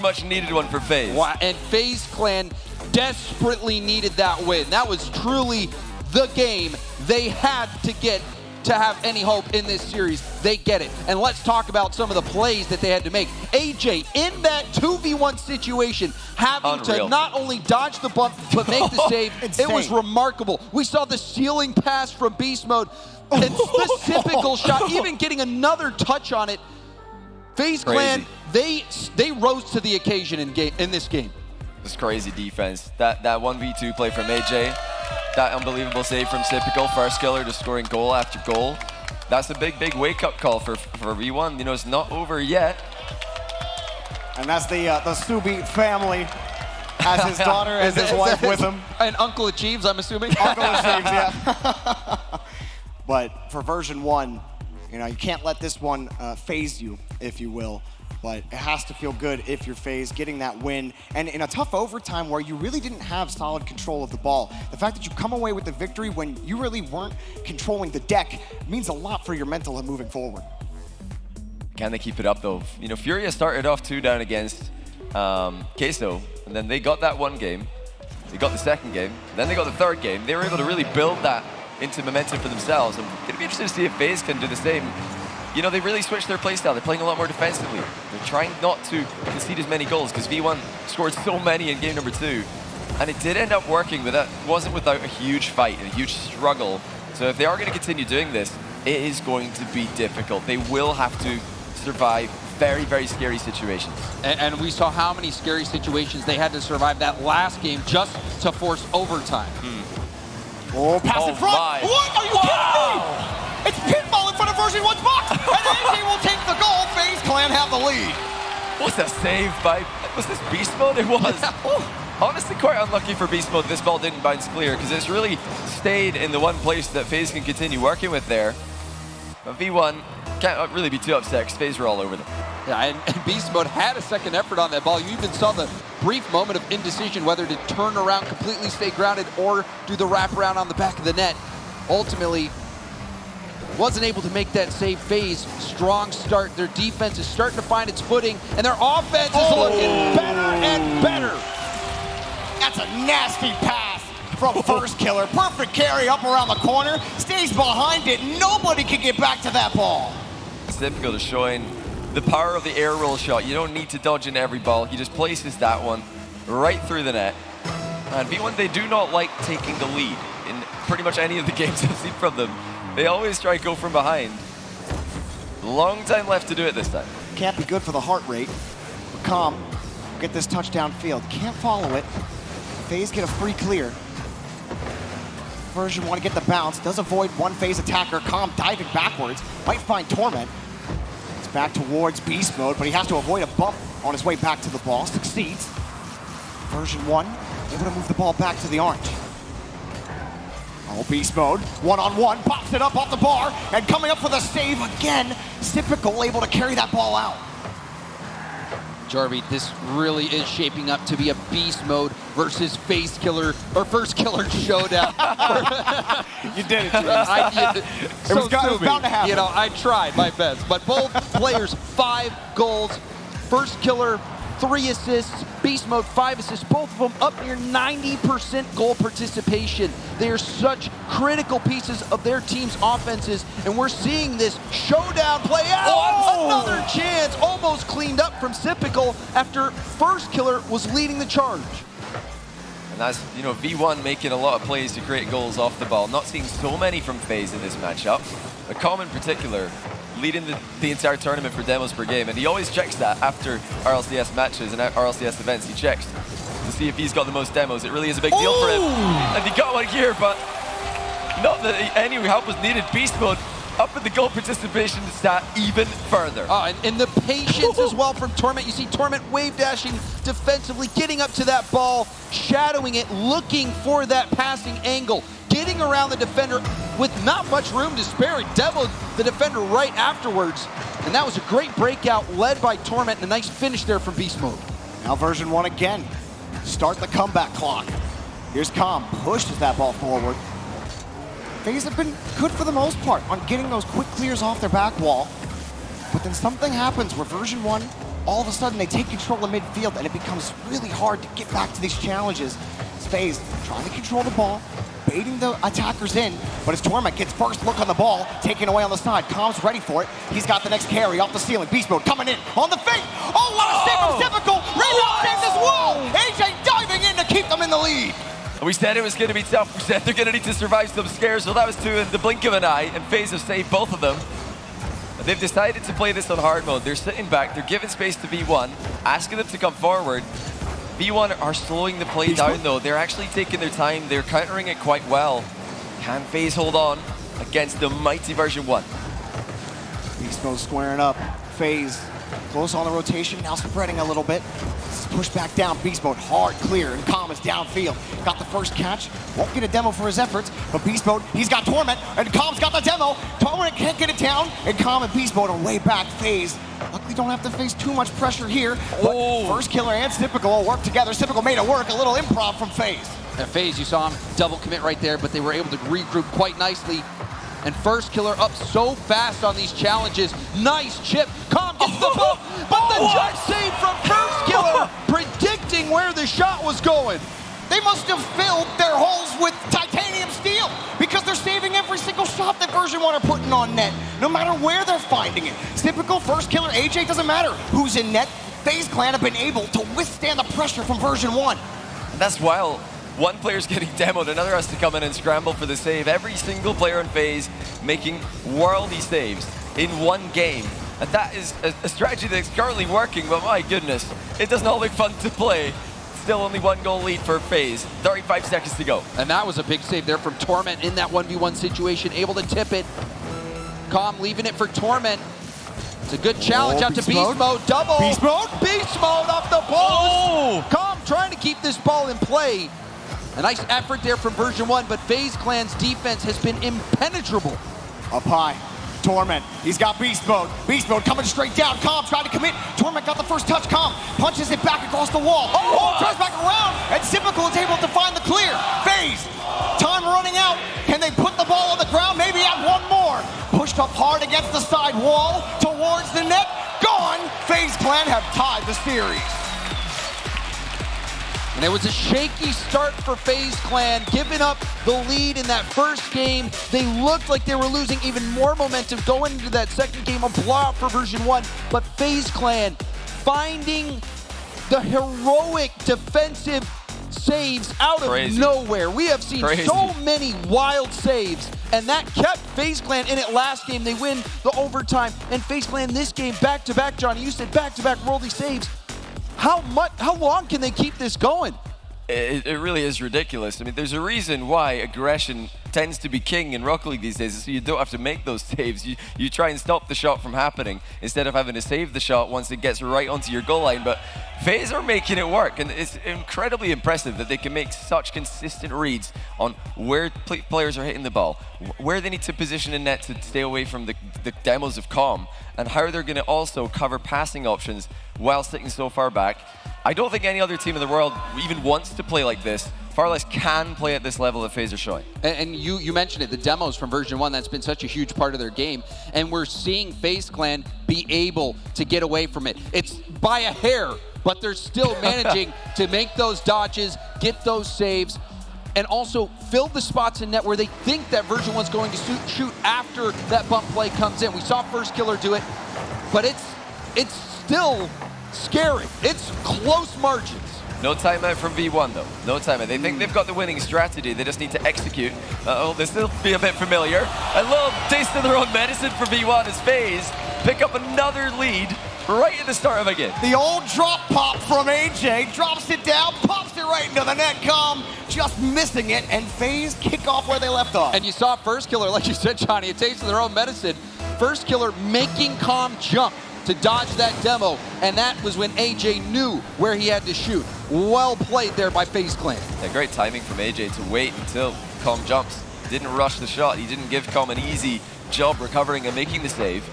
much needed one for FaZe. Wow, and FaZe Clan desperately needed that win. That was truly the game they had to get to have any hope in this series. They get it. And let's talk about some of the plays that they had to make. AJ, in that 2v1 situation, having to not only dodge the bump, but make the save. It was remarkable. We saw the ceiling pass from Beast Mode, and the typical shot, even getting another touch on it. FaZe Clan, they rose to the occasion in this game. This crazy defense. That 1v2 play from AJ, that unbelievable save from Typical, first killer, just scoring goal after goal. That's a big wake-up call for V1. You know, it's not over yet. And that's the Subi family. Has his daughter and his wife with him. And Uncle Achieves, I'm assuming. Uncle Achieves, yeah. But for Version1, you know, you can't let this one phase you, if you will. but it has to feel good if you're FaZe getting that win. And in a tough overtime where you really didn't have solid control of the ball, the fact that you come away with the victory when you really weren't controlling the deck means a lot for your mental and moving forward. Can they keep it up though? You know, Furia started off 2 down against Queso, and then they got that one game. They got the second game, then they got the third game. They were able to really build that into momentum for themselves. I'm going to be interested to see if FaZe can do the same. You know, they really switched their playstyle. They're playing a lot more defensively. They're trying not to concede as many goals because V1 scored so many in game number 2. And it did end up working, but that wasn't without a huge fight and a huge struggle. So if they are going to continue doing this, it is going to be difficult. They will have to survive very, very scary situations. And we saw how many scary situations they had to survive that last game just to force overtime. Oh, pass in front. My. What? Are you kidding me? It's pinball in front of Version1's box. And AJ will take the goal. FaZe Clan have the lead. What's a save by... Was this Beast Mode? It was. Honestly, quite unlucky for Beast Mode. This ball didn't bounce clear because it's really stayed in the one place that FaZe can continue working with there. But V1 can't really be too upset because FaZe were all over them. Yeah, and Beast Mode had a second effort on that ball. You even saw the brief moment of indecision whether to turn around, completely stay grounded, or do the wraparound on the back of the net. Ultimately, wasn't able to make that save. FaZe, strong start. Their defense is starting to find its footing, and their offense is looking better and better. That's a nasty pass from First Killer. Perfect carry up around the corner. Stays behind it. Nobody can get back to that ball. Typical, is showing the power of the air roll shot. You don't need to dodge in every ball. He just places that one right through the net. And V1, they do not like taking the lead in pretty much any of the games I've seen from them. They always try to go from behind. Long time left to do it this time. Can't be good for the heart rate. But Calm, get this touchdown field. Can't follow it. FaZe get a free clear. Version1 get the bounce. Does avoid one FaZe attacker. Calm diving backwards. Might find Torment. It's back towards Beast Mode, but he has to avoid a bump on his way back to the ball. Succeeds. Version1 able to move the ball back to the orange. Oh, Beast Mode, one-on-one, pops it up off the bar, and coming up for the save again, Typical able to carry that ball out. Jarvie, this really is shaping up to be a Beast Mode versus FaZe Killer, or First Killer showdown. You did it, James. It was bound to happen. You know, I tried my best, but both players, 5 goals. First Killer, 3 assists. Beast Mode, 5 assists. Both of them up near 90% goal participation. They are such critical pieces of their team's offenses, and we're seeing this showdown play out. Oh! Another chance, almost cleaned up from Typical after First Killer was leading the charge. And that's, you know, V1 making a lot of plays to create goals off the ball. Not seeing so many from FaZe in this matchup. The Calm in particular, leading the entire tournament for demos per game, and he always checks that after RLCS matches and RLCS events. He checks to see if he's got the most demos. It really is a big deal for him. And he got one here, but not that any help was needed. Beast Mode up in the goal participation stat even further. And the patience as well from Torment. You see Torment wave dashing defensively, getting up to that ball, shadowing it, looking for that passing angle, getting around the defender with not much room to spare. It demoed the defender right afterwards. And that was a great breakout led by Torment, and a nice finish there from Beast Mode. Now Version1 again. Start the comeback clock. Here's Calm, pushes that ball forward. FaZe have been good for the most part on getting those quick clears off their back wall. But then something happens where Version1, all of a sudden they take control of midfield, and it becomes really hard to get back to these challenges. It's FaZe trying to control the ball, baiting the attackers in, but as Torment gets first look on the ball, taken away on the side. Calm's ready for it. He's got the next carry off the ceiling. Beast Mode coming in on the fake. Oh, what a save from Typical! Rebound saves as well! AJ diving in to keep them in the lead. We said it was going to be tough. We said they're going to need to survive some scares. Well, that was 2 in the blink of an eye, and FaZe have saved both of them. But they've decided to play this on hard mode. They're sitting back. They're giving space to V1, asking them to come forward. V1 are slowing the play down, though. They're actually taking their time. They're countering it quite well. Can FaZe hold on against the mighty Version1? Beast Mode squaring up. FaZe close on the rotation, now spreading a little bit. pushed back down. Beast Mode hard clear, and Calm is downfield. Got the first catch, won't get a demo for his efforts, but Beast Mode, he's got Torment, and Calm's got the demo. Torment can't get it down, and Calm and Beast Mode are way back. FaZe luckily don't have to face too much pressure here, but First Killer and Typical will work together. Typical made it work, a little improv from FaZe. At FaZe, you saw him double commit right there, but they were able to regroup quite nicely. And First Killer up so fast on these challenges. Nice chip. Calm gets the ball, but the judge save from First Killer, predicting where the shot was going. They must have filled their holes with titanium steel because they're saving every single shot that Version1 are putting on net, no matter where they're finding it. Typical First Killer, AJ, doesn't matter who's in net. FaZe Clan have been able to withstand the pressure from Version1. That's while one player's getting demoed, another has to come in and scramble for the save. Every single player in FaZe making worldy saves in one game. And that is a strategy that's currently working, but my goodness, it does not look fun to play. Still only 1 goal lead for FaZe. 35 seconds to go. And that was a big save there from Torment in that 1v1 situation, able to tip it. Calm leaving it for Torment. It's a good challenge out to Beast Mode. Double. Beast Mode? Beast Mode off the post. Calm trying to keep this ball in play. A nice effort there from Version1, but FaZe Clan's defense has been impenetrable. Up high, Torment, he's got Beast Mode. Beast Mode coming straight down. Calm trying to commit. Torment got the first touch. Calm punches it back across the wall. Tries back around, and Typical is able to find the clear. FaZe, time running out. Can they put the ball on the ground? Maybe add one more. Pushed up hard against the side wall, towards the net. Gone. FaZe Clan have tied the series. And it was a shaky start for FaZe Clan, giving up the lead in that first game. They looked like they were losing even more momentum going into that second game, a blowout for Version1. But FaZe Clan finding the heroic defensive saves out of nowhere. We have seen so many wild saves, and that kept FaZe Clan in it last game. They win the overtime, and FaZe Clan this game back-to-back. Johnny, you said back-to-back worldy saves. How long can they keep this going? It really is ridiculous. I mean, there's a reason why aggression tends to be king in Rocket League these days, so you don't have to make those saves. You try and stop the shot from happening instead of having to save the shot once it gets right onto your goal line. But FaZe are making it work, and it's incredibly impressive that they can make such consistent reads on where players are hitting the ball, where they need to position in net to stay away from the demos of Calm, and how they're going to also cover passing options while sitting so far back. I don't think any other team in the world even wants to play like this, far less can play at this level that FaZe are showing. And you mentioned it, the demos from Version1, that's been such a huge part of their game. And we're seeing FaZe Clan be able to get away from it. It's by a hair, but they're still managing to make those dodges, get those saves, and also fill the spots in net where they think that Version1's going to shoot after that bump play comes in. We saw First Killer do it, but it's still scary. It's close margins. No timeout from V1 though. No timeout. They think they've got the winning strategy. They just need to execute. This will be a bit familiar. A little taste of their own medicine for V1 as FaZe pick up another lead right at the start of a game. The old drop pop from AJ, drops it down, pops it right into the net. Calm just missing it, and FaZe kick off where they left off. And you saw First Killer, like you said, Johnny, a taste of their own medicine. First Killer making Calm jump to dodge that demo, and that was when AJ knew where he had to shoot. Well played there by FaZe Clan. Yeah, great timing from AJ to wait until Calm jumps. Didn't rush the shot. He didn't give Calm an easy job recovering and making the save.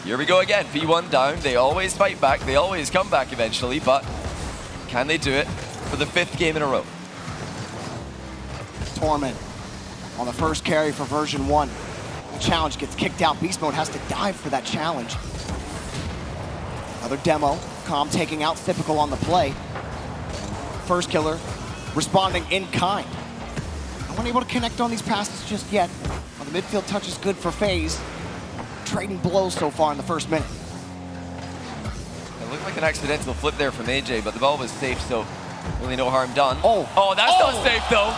Here we go again. V1 down. They always fight back. They always come back eventually, but can they do it for the 5th game in a row? Torment on the first carry for Version1. The challenge gets kicked out. Beast Mode has to dive for that challenge. Another demo. Calm taking out Typical on the play. First Killer responding in kind. No one able to connect on these passes just yet. On the midfield touch is good for FaZe. Trading blows so far in the first minute. It looked like an accidental flip there from AJ, but the ball was safe, so really no harm done. Oh, that's not safe though.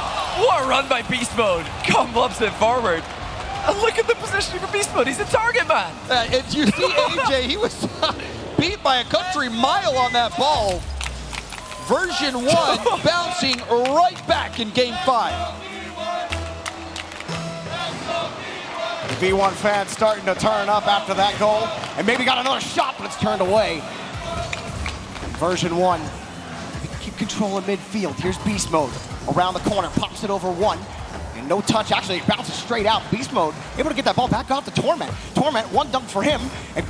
What a run by Beast Mode. Calm lobs it forward. And look at the positioning for Beast Mode. He's a target man. If you see AJ, he was beat by a country mile on that ball. Version1 bouncing right back in game 5. The V1 fans starting to turn up after that goal, and maybe got another shot, but it's turned away. Version1, keep control of midfield. Here's Beast Mode. Around the corner, pops it over one. And no touch, actually, it bounces straight out. Beast Mode, able to get that ball back off to Torment. Torment, one dunk for him. And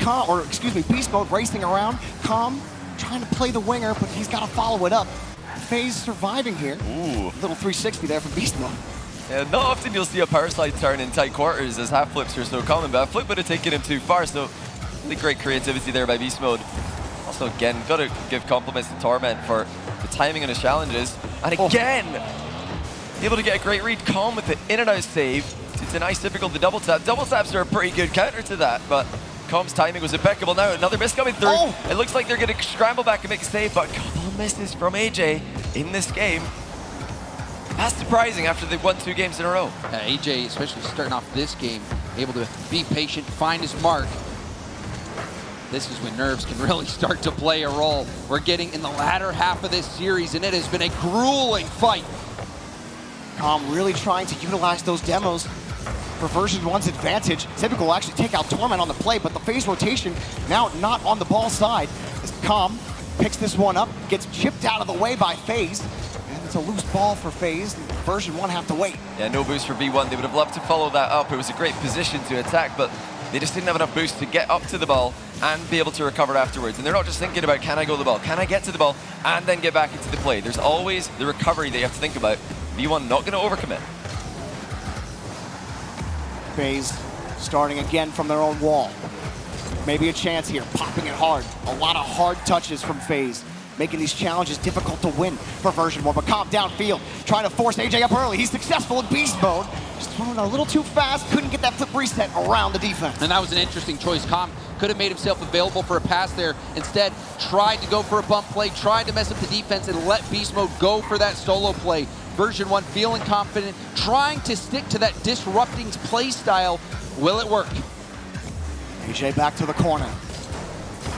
Beast Mode racing around. Calm, trying to play the winger, but he's got to follow it up. FaZe surviving here. Ooh. Little 360 there from Beast Mode. Yeah, not often you'll see a power slide turn in tight quarters as half flips are so common, but a flip would have taken him too far, so really great creativity there by Beast Mode. Also, again, got to give compliments to Torment for the timing on his challenges. And again, able to get a great read. Calm with the in and out save to deny Typical the double tap. Double taps are a pretty good counter to that, but Calm's timing was impeccable. Now another miss coming through. It looks like they're going to scramble back and make a save, but a couple of misses from AJ in this game. That's surprising after they've won 2 games in a row. AJ, especially starting off this game, able to be patient, find his mark. This is when nerves can really start to play a role. We're getting in the latter half of this series, and it has been a grueling fight. Calm really trying to utilize those demos for Version1's advantage. Typical will actually take out Torment on the play, but the FaZe rotation now not on the ball side. As Calm picks this one up, gets chipped out of the way by FaZe. And it's a loose ball for FaZe. Version1 have to wait. Yeah, no boost for V1. They would have loved to follow that up. It was a great position to attack, but they just didn't have enough boost to get up to the ball and be able to recover afterwards. And they're not just thinking about, can I go to the ball? Can I get to the ball and then get back into the play? There's always the recovery that you have to think about. V1 not going to overcommit. FaZe starting again from their own wall. Maybe a chance here, popping it hard. A lot of hard touches from FaZe, making these challenges difficult to win for Version1. But Calm downfield, trying to force AJ up early. He's successful in Beast Mode. Just throwing a little too fast, couldn't get that flip reset around the defense. And that was an interesting choice. Calm could have made himself available for a pass there. Instead, tried to go for a bump play, tried to mess up the defense and let Beast Mode go for that solo play. Version1 feeling confident, trying to stick to that disrupting play style. Will it work? AJ back to the corner.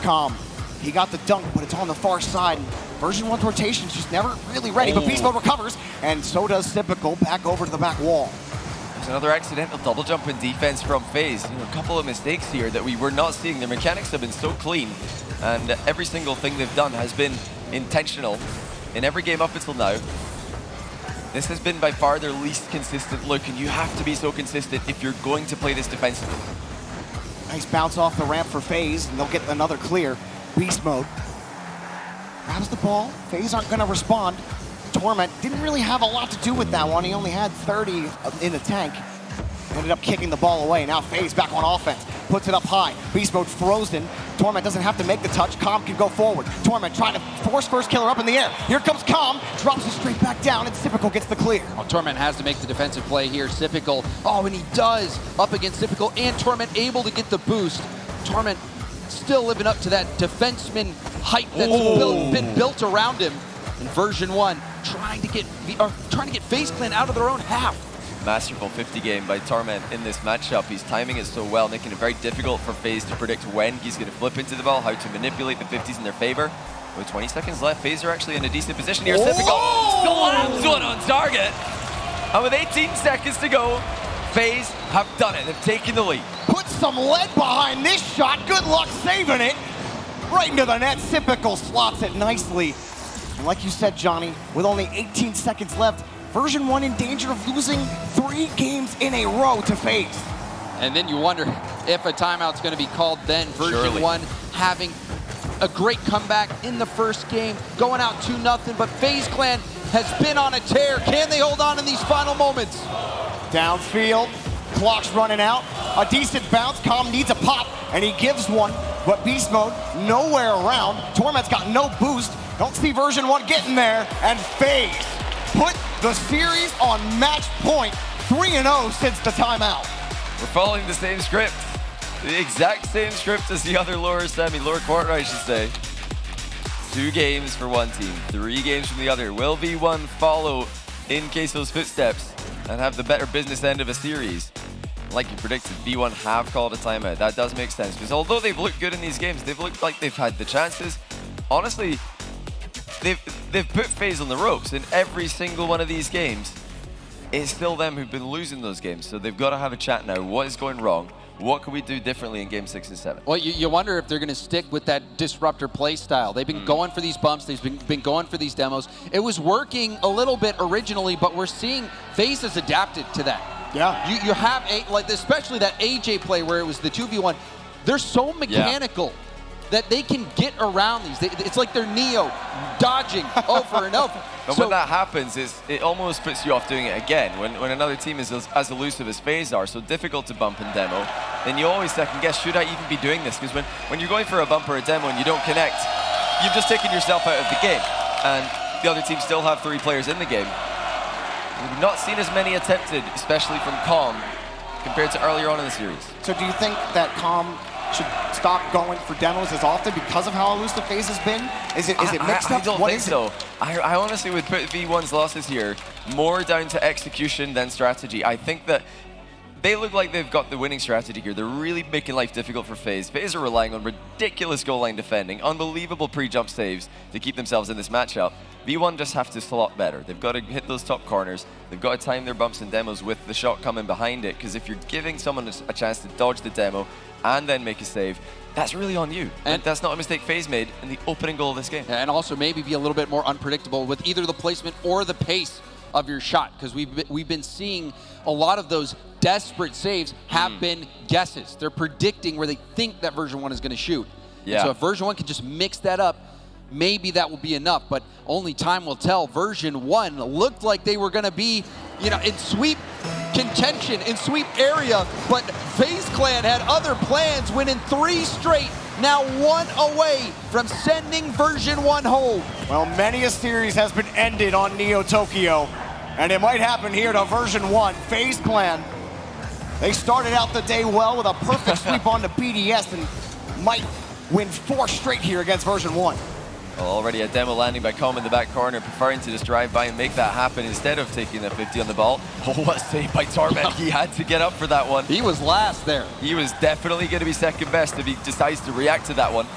Calm. He got the dunk, but it's on the far side. Version1's rotation's just never really ready, but Beast Mode recovers, and so does Typical back over to the back wall. There's another accidental double jump in defense from FaZe. A couple of mistakes here that we were not seeing. Their mechanics have been so clean, and every single thing they've done has been intentional in every game up until now. This has been by far their least consistent look, and you have to be so consistent if you're going to play this defensively. Nice bounce off the ramp for FaZe, and they'll get another clear. Beast Mode grabs the ball. FaZe aren't going to respond. Torment didn't really have a lot to do with that one. He only had 30 in the tank. Ended up kicking the ball away. Now FaZe back on offense. Puts it up high. Beast Mode frozen. Torment doesn't have to make the touch. Calm can go forward. Torment trying to force first killer up in the air. Here comes Calm. Drops it straight back down, and Typical gets the clear. Oh, Torment has to make the defensive play here. Typical. Oh, and he does. Up against Typical, and Torment able to get the boost. Torment still living up to that defenseman hype that's been built around him. And Version1 trying to get FaZe Clan out of their own half. Masterful 50 game by Torment in this matchup. He's timing it so well, making it very difficult for FaZe to predict when he's going to flip into the ball, how to manipulate the 50s in their favor. With 20 seconds left, FaZe are actually in a decent position here. Typical slams one on target. And with 18 seconds to go, FaZe have done it. They've taken the lead. Put some lead behind this shot. Good luck saving it. Right into the net. Typical slots it nicely. And like you said, Johnny, with only 18 seconds left, Version1 in danger of losing 3 games in a row to FaZe. And then you wonder if a timeout's going to be called then. Version1 having a great comeback in the first game, going out 2-0, but FaZe Clan has been on a tear. Can they hold on in these final moments? Downfield, clock's running out. A decent bounce. Calm needs a pop, and he gives one, but Beast Mode nowhere around. Torment's got no boost. Don't see Version1 getting there, and FaZe put the series on match point, 3-0 since the timeout. We're following the same script. The exact same script as the other lower quarter, I should say. 2 games for one team, 3 games from the other. Will V1 follow in Queso's footsteps and have the better business end of a series? Like you predicted, V1 have called a timeout. That does make sense, because although they've looked good in these games, they've looked like they've had the chances. Honestly, they've put FaZe on the ropes in every single one of these games. It's still them who've been losing those games, so they've got to have a chat now. What is going wrong? what can we do differently in Game 6 and 7? Well, you wonder if they're going to stick with that disruptor play style. They've been going for these bumps. They've been going for these demos. It was working a little bit originally, but we're seeing FaZe has adapted to that. Yeah. You have, especially that AJ play where it was the 2v1. They're so mechanical that they can get around these. It's like they're Neo, dodging over and over. But when that happens, it almost puts you off doing it again. When another team is as elusive as FaZe are, so difficult to bump and demo, then you always second guess, should I even be doing this? Because when you're going for a bump or a demo and you don't connect, you've just taken yourself out of the game. And the other team still have 3 players in the game. We've not seen as many attempted, especially from Calm, compared to earlier on in the series. So do you think that Calm should stop going for demos as often because of how elusive FaZe has been? Is it mixed up? I don't think so. I honestly would put V1's losses here more down to execution than strategy. I think that they look like they've got the winning strategy here. They're really making life difficult for FaZe. FaZe are relying on ridiculous goal line defending, unbelievable pre-jump saves to keep themselves in this matchup. V1 just have to slot better. They've got to hit those top corners. They've got to time their bumps and demos with the shot coming behind it, because if you're giving someone a chance to dodge the demo and then make a save, that's really on you. And that's not a mistake FaZe made in the opening goal of this game. And also maybe be a little bit more unpredictable with either the placement or the pace of your shot, because we've been seeing a lot of those desperate saves have been guesses. They're predicting where they think that Version1 is going to shoot. Yeah. And so if Version1 can just mix that up, maybe that will be enough, but only time will tell. Version1 looked like they were going to be, in sweep contention, in sweep area, but FaZe Clan had other plans, winning 3 straight, now 1 away from sending Version1 home. Well, many a series has been ended on Neo Tokyo, and it might happen here to Version1. FaZe Clan, they started out the day well with a perfect sweep onto BDS and might win 4 straight here against Version1. Well, already a demo landing by Com in the back corner, preferring to just drive by and make that happen instead of taking the 50 on the ball. Oh, what a save by Torment. He had to get up for that one. He was last there. He was definitely going to be second best if he decides to react to that one.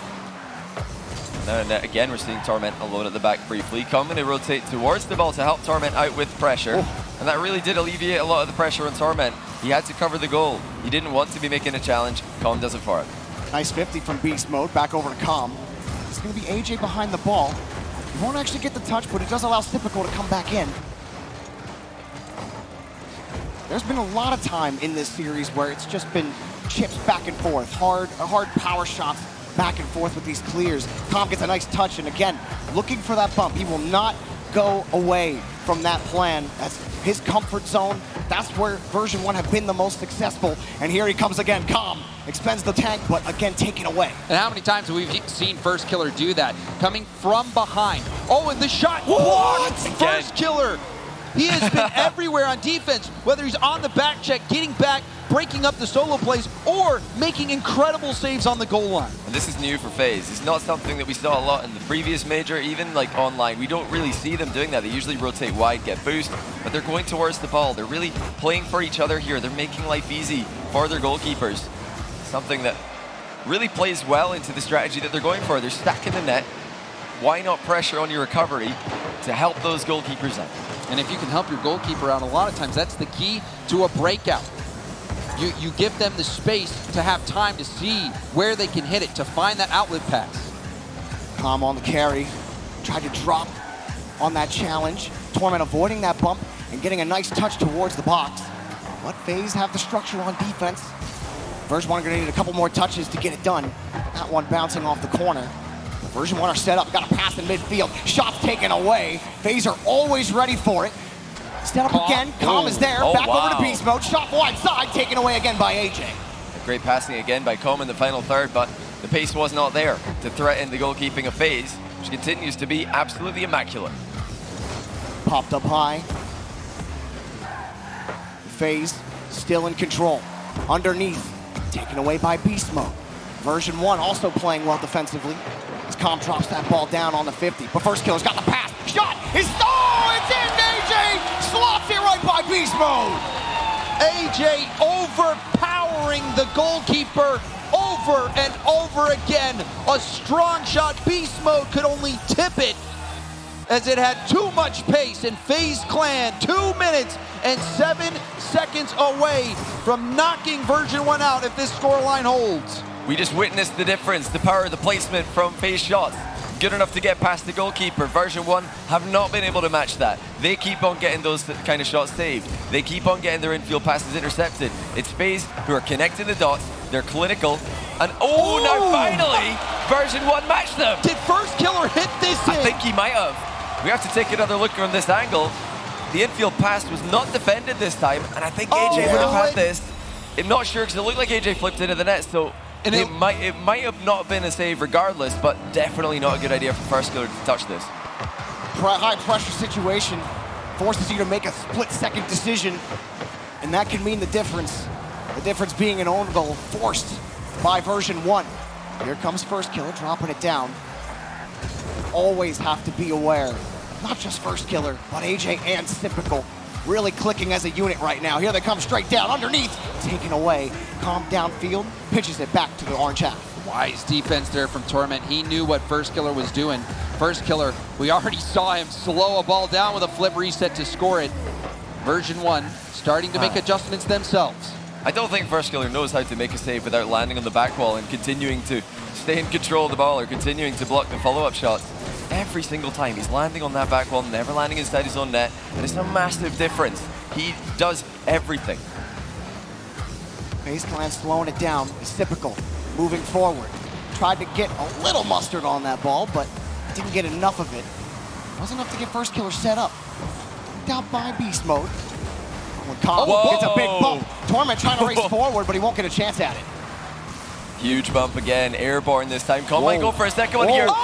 And again, we're seeing Torment alone at the back briefly. Com going to rotate towards the ball to help Torment out with pressure. And that really did alleviate a lot of the pressure on Torment. He had to cover the goal. He didn't want to be making a challenge. Com does it for him. Nice 50 from Beast Mode, back over to Com. It's going to be AJ behind the ball. He won't actually get the touch, but it does allow Typical to come back in. There's been a lot of time in this series where it's just been chips back and forth, hard power shots back and forth with these clears. Com gets a nice touch, and again, looking for that bump. He will not go away from that plan. That's his comfort zone. That's where Version1 have been the most successful. And here he comes again. Com expends the tank, but again taken away. And how many times have we seen First Killer do that? Coming from behind. Oh, and the shot blocked. First Killer. He has been everywhere on defense, whether he's on the back check, getting back, breaking up the solo plays, or making incredible saves on the goal line. And this is new for FaZe. It's not something that we saw a lot in the previous major, even like online. We don't really see them doing that. They usually rotate wide, get boost, but they're going towards the ball. They're really playing for each other here. They're making life easy for their goalkeepers. Something that really plays well into the strategy that they're going for. They're stacking the net. Why not pressure on your recovery to help those goalkeepers out? And if you can help your goalkeeper out, a lot of times that's the key to a breakout. You give them the space to have time to see where they can hit it, to find that outlet pass. Com on the carry, tried to drop on that challenge. Torment avoiding that bump and getting a nice touch towards the box. But FaZe have the structure on defense. Version1 gonna need a couple more touches to get it done. That one bouncing off the corner. Version1 are set up, got a pass in midfield. Shots taken away. FaZe are always ready for it. Step up again, Com is there, back over to Beast Mode. Shot wide side, taken away again by AJ. A great passing again by Com in the final third, but the pace was not there to threaten the goalkeeping of FaZe, which continues to be absolutely immaculate. Popped up high. FaZe still in control. Underneath, taken away by Beast Mode. Version1 also playing well defensively as Com drops that ball down on the 50. But First Killer's got the pass. Shot is, oh, it's in. AJ slots it right by Beast Mode. AJ overpowering the goalkeeper over and over again. A strong shot. Beast Mode could only tip it as it had too much pace. And FaZe Clan, 2 minutes and 7 seconds seconds away from knocking Version1 out if this scoreline holds. We just witnessed the difference, the power of the placement from FaZe shots. Good enough to get past the goalkeeper. Version1 have not been able to match that. They keep on getting those kind of shots saved. They keep on getting their infield passes intercepted. It's FaZe who are connecting the dots. They're clinical. And now finally, Version1 matched them. Did First Killer hit this I think he might have. We have to take another look from this angle. The infield pass was not defended this time, and I think AJ would have had this. I'm not sure because it looked like AJ flipped into the net, so and it might have not been a save regardless, but definitely not a good idea for First Killer to touch this. High pressure situation forces you to make a split-second decision, and that can mean the difference. The difference being an own goal forced by Version1. Here comes First Killer, dropping it down. Always have to be aware, not just First Killer, but AJ and Typical really clicking as a unit right now. Here they come straight down, underneath, taken away. Calm downfield, pitches it back to the orange half. Wise defense there from Torment. He knew what First Killer was doing. First Killer, we already saw him slow a ball down with a flip reset to score it. Version1 starting to make adjustments themselves. I don't think First Killer knows how to make a save without landing on the back wall and continuing to stay in control of the ball or continuing to block the follow-up shots. Every single time he's landing on that back wall, never landing inside his own net, and it's a massive difference. He does everything. FaZe Clan slowing it down is typical. Moving forward. Tried to get a little mustard on that ball, but didn't get enough of it. Wasn't enough to get First Killer set up. Down by beast mode. It's a big bump. Torment trying to race forward, but he won't get a chance at it. Huge bump again, airborne this time. Calm might go for a second one here. Calm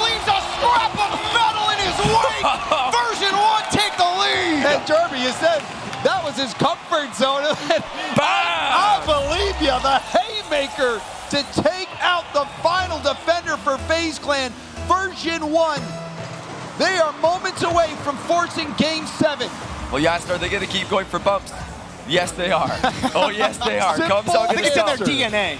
leaves a scrap of metal in his wake. Version1 take the lead. And Derby, you said that was his comfort zone. I believe you. The haymaker to take out the final defender for FaZe Clan. Version1. They are moments away from forcing Game 7. Well, yes, are they going to keep going for bumps? Yes, they are. Oh, yes, they are. Comes out I think it's in their DNA.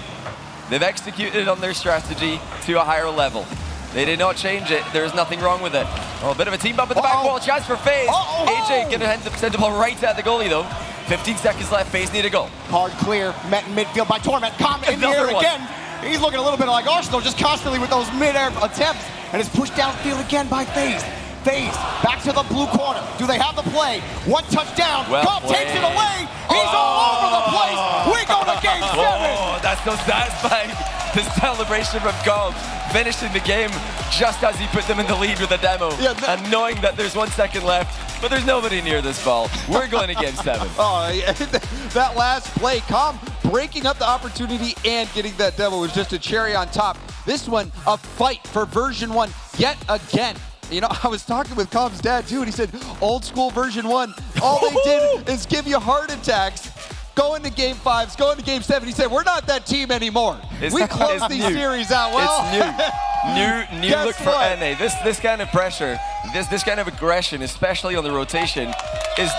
They've executed on their strategy to a higher level. They did not change it. There's nothing wrong with it. Oh, a bit of a team bump at the back wall. Chance for FaZe. AJ going to send the ball right at the goalie, though. 15 seconds left. FaZe need a goal. Hard clear. Met in midfield by Torment. Calm in the air again. He's looking a little bit like Arsenal, just constantly with those mid-air attempts. And it's pushed downfield again by FaZe. FaZe back to the blue corner. Do they have the play? One touchdown. Cobb takes it away. He's all over the place. We go to Game 7. Oh, that's so satisfying. The celebration from Cobb, finishing the game just as he put them in the lead with a demo. And knowing that there's 1 second left, but there's nobody near this ball. We're going to Game 7. That last play, Cobb breaking up the opportunity and getting that demo was just a cherry on top. This one, a fight for Version1 yet again. You know, I was talking with Cobb's dad too, and he said, old school Version1, all they did is give you heart attacks, going to Game 5s, going to Game 7. He said, we're not that team anymore. We closed these series out well. It's new look for NA. This kind of pressure, this kind of aggression, especially on the rotation, is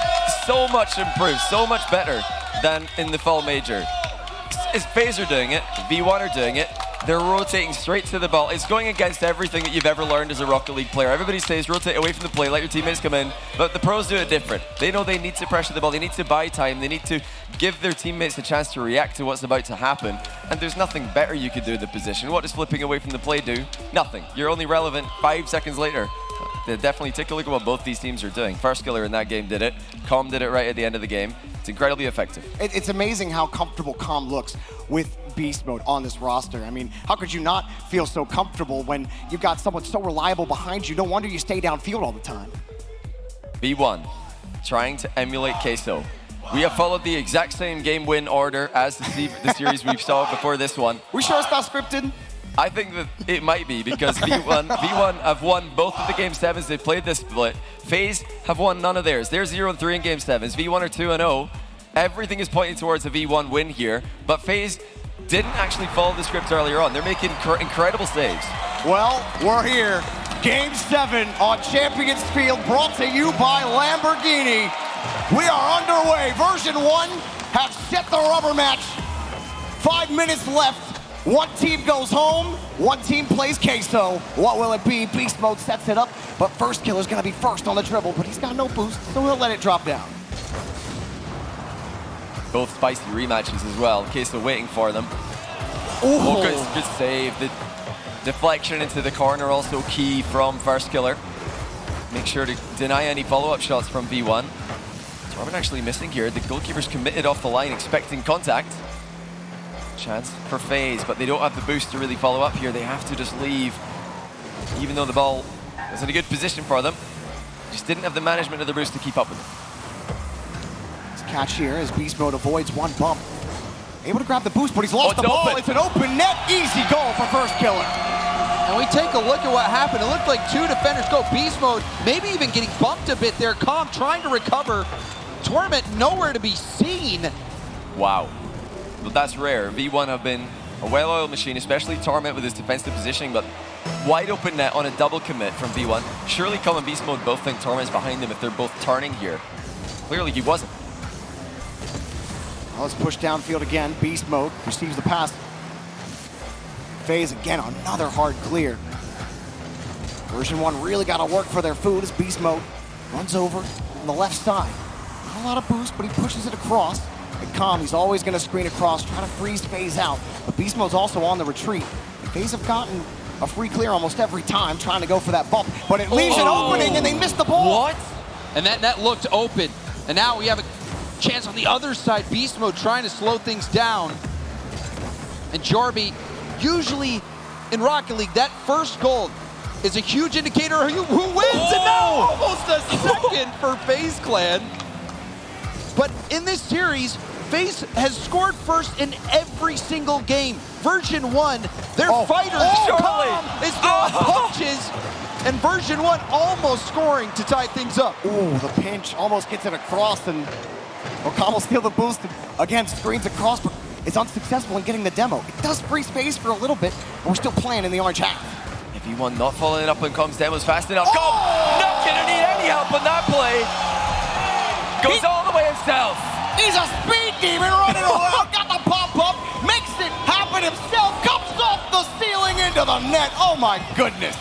so much improved, so much better than in the fall major. FaZe are doing it, V1 are doing it. They're rotating straight to the ball. It's going against everything that you've ever learned as a Rocket League player. Everybody says rotate away from the play, let your teammates come in, but the pros do it different. They know they need to pressure the ball, they need to buy time, they need to give their teammates a chance to react to what's about to happen, and there's nothing better you could do in the position. What does flipping away from the play do? Nothing. You're only relevant 5 seconds later. Definitely take a look at what both these teams are doing. First Killer in that game did it. Calm did it right at the end of the game. It's incredibly effective. It's amazing how comfortable Calm looks with beast mode on this roster. I mean, how could you not feel so comfortable when you've got someone so reliable behind you? No wonder you stay downfield all the time. V1, trying to emulate Queso. We have followed the exact same game win order as the series we saw before this one. We sure it's not scripted? I think that it might be because V1 have won both of the Game 7s. They've played this split. FaZe have won none of theirs. They're 0-3 in Game 7s. V1 are 2-0. Everything is pointing towards a V1 win here, but FaZe didn't actually follow the script earlier on. They're making incredible saves. Well, we're here. Game 7 on Champions Field, brought to you by Lamborghini. We are underway. Version1 have set the rubber match. 5 minutes left. One team goes home, one team plays Queso. What will it be? Beast mode sets it up, but First Killer's gonna be first on the dribble, but he's got no boost, so he'll let it drop down. both spicy rematches as well, in case they're waiting for them. Oh, Good save. The deflection into the corner also key from First Killer. Make sure to deny any follow-up shots from V1. Torment actually missing here. The goalkeeper's committed off the line, expecting contact. Chance for FaZe, but they don't have the boost to really follow up here. They have to just leave, even though the ball was in a good position for them. Just didn't have the management of the boost to keep up with it. This catch here as Beast Mode avoids one bump. Able to grab the boost, but he's lost the ball. Open. It's an open net. Easy goal for First Killer. And we take a look at what happened. It looked like two defenders go beast mode, maybe even getting bumped a bit there. Calm trying to recover. Torment nowhere to be seen. Wow. Well, that's rare. V1 have been a well-oiled machine, especially Torment with his defensive positioning, but wide open net on a double commit from V1. Surely Calm and Beast Mode both think Torment's behind them if they're both turning here. Clearly he wasn't. Well, let's push downfield again. Beast Mode receives the pass. FaZe again, another hard clear. Version1 really got to work for their food as Beast Mode runs over on the left side. Not a lot of boost, but he pushes it across. And Calm, he's always going to screen across, try to freeze FaZe out. But Beast Mode's also on the retreat. And FaZe have gotten a free clear almost every time, trying to go for that bump. But it leaves an opening, and they miss the ball. What? And that net looked open. And now we have a chance on the other side. Beast Mode trying to slow things down. And Jarby, usually in Rocket League, that first goal is a huge indicator of who wins. And now almost a second for FaZe Clan. But in this series, FaZe has scored first in every single game. Version1, their fighters, Calm is throwing punches, and Version1 almost scoring to tie things up. Ooh, the pinch almost gets it across, and Calm will steal the boost. Again, screens across, but it's unsuccessful in getting the demo. It does freeze FaZe for a little bit, but we're still playing in the orange half. If V1 not following up on Calm's demos fast enough. Calm not gonna need any help on that play. Goes all the way himself. He's a speed demon running around, got the pop-up, makes it happen himself, comes off the ceiling into the net. Oh my goodness.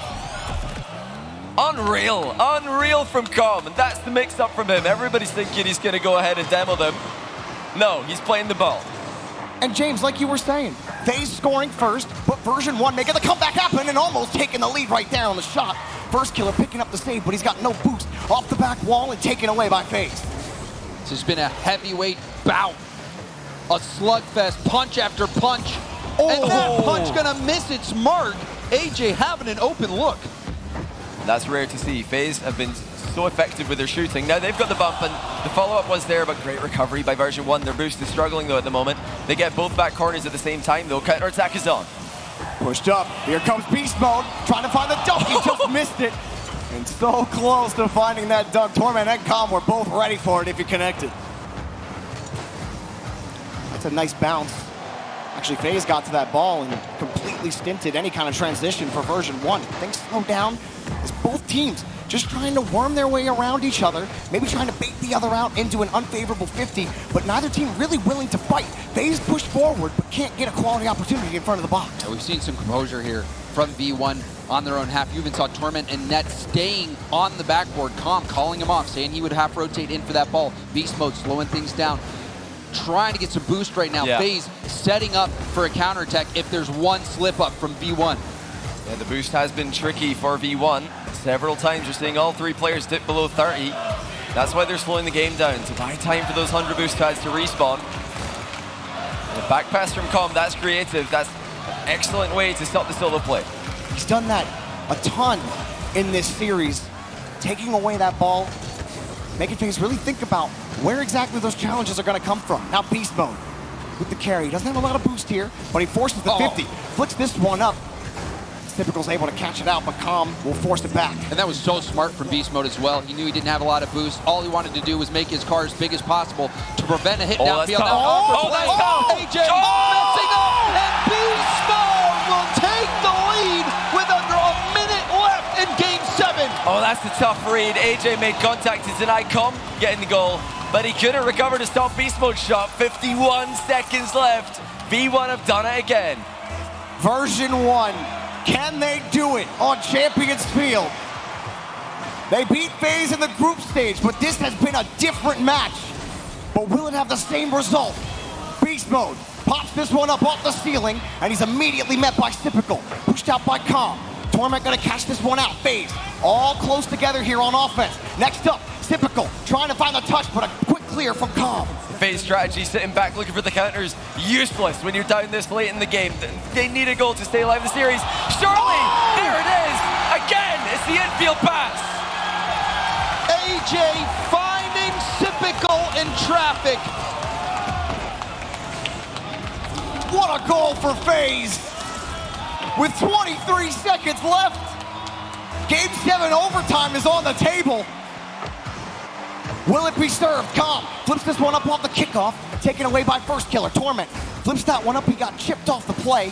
Unreal, unreal from Calm, and that's the mix-up from him. Everybody's thinking he's gonna go ahead and demo them. No, he's playing the ball. And James, like you were saying, FaZe scoring first, but Version1 making the comeback happen and almost taking the lead right there on the shot. First Killer picking up the save, but he's got no boost. Off the back wall and taken away by FaZe. This has been a heavyweight bout. A slugfest, punch after punch. And that punch gonna miss its mark. AJ having an open look. That's rare to see. FaZe have been so effective with their shooting. Now they've got the bump, and the follow-up was there, but great recovery by Version1. Their boost is struggling though at the moment. They get both back corners at the same time though. Counter-attack is on. Pushed up, here comes Beast Mode, trying to find the dunk, he just missed it. And so close to finding that dunk. Torment and Calm were both ready for it if he connected. That's a nice bounce. Actually, FaZe got to that ball and completely stinted any kind of transition for Version1. Things slowed down as both teams just trying to worm their way around each other, maybe trying to bait the other out into an unfavorable 50, but neither team really willing to fight. FaZe pushed forward, but can't get a quality opportunity in front of the box. Yeah, we've seen some composure here from V1 on their own half. You even saw Torment and Net staying on the backboard. Calm calling him off, saying he would half rotate in for that ball. Beast Mode slowing things down. Trying to get some boost right now. Yeah. FaZe setting up for a counterattack if there's one slip up from V1. Yeah, the boost has been tricky for V1. Several times you're seeing all three players dip below 30. That's why they're slowing the game down, to buy time for those 100 boost pads to respawn. And the back pass from Calm, that's creative. That's an excellent way to stop the solo play. He's done that a ton in this series, taking away that ball, making FaZe really think about where exactly those challenges are going to come from. Now Beast Mode with the carry. He doesn't have a lot of boost here, but he forces the 50. Flicks this one up. Typical's able to catch it out, but Calm will force it back. And that was so smart from Beast Mode as well. He knew he didn't have a lot of boost. All he wanted to do was make his car as big as possible to prevent a hit downfield. That's tough. AJ messing up, and Beast Mode will take the lead with under a minute left in Game 7. Oh, that's a tough read. AJ made contact to deny Calm getting the goal, but he couldn't recover to stop Beast Mode's shot. 51 seconds left. V1 have done it again. Version1. Can they do it on Champions Field? They beat FaZe in the group stage, but this has been a different match. but will it have the same result? Beast mode pops this one up off the ceiling, and he's immediately met by Typical, pushed out by Calm. Torment gonna catch this one out. FaZe all close together here on offense. Next up, Typical trying to find the touch, but a quick clear from Calm. FaZe strategy, sitting back, looking for the counters. Useless when you're down this late in the game. They need a goal to stay alive in the series. Surely, there it is. Again, it's the infield pass. AJ finding Typical in traffic. What a goal for FaZe. With 23 seconds left, Game 7 overtime is on the table. Will it be served? Calm flips this one up off the kickoff, taken away by First Killer. Torment flips that one up, he got chipped off the play.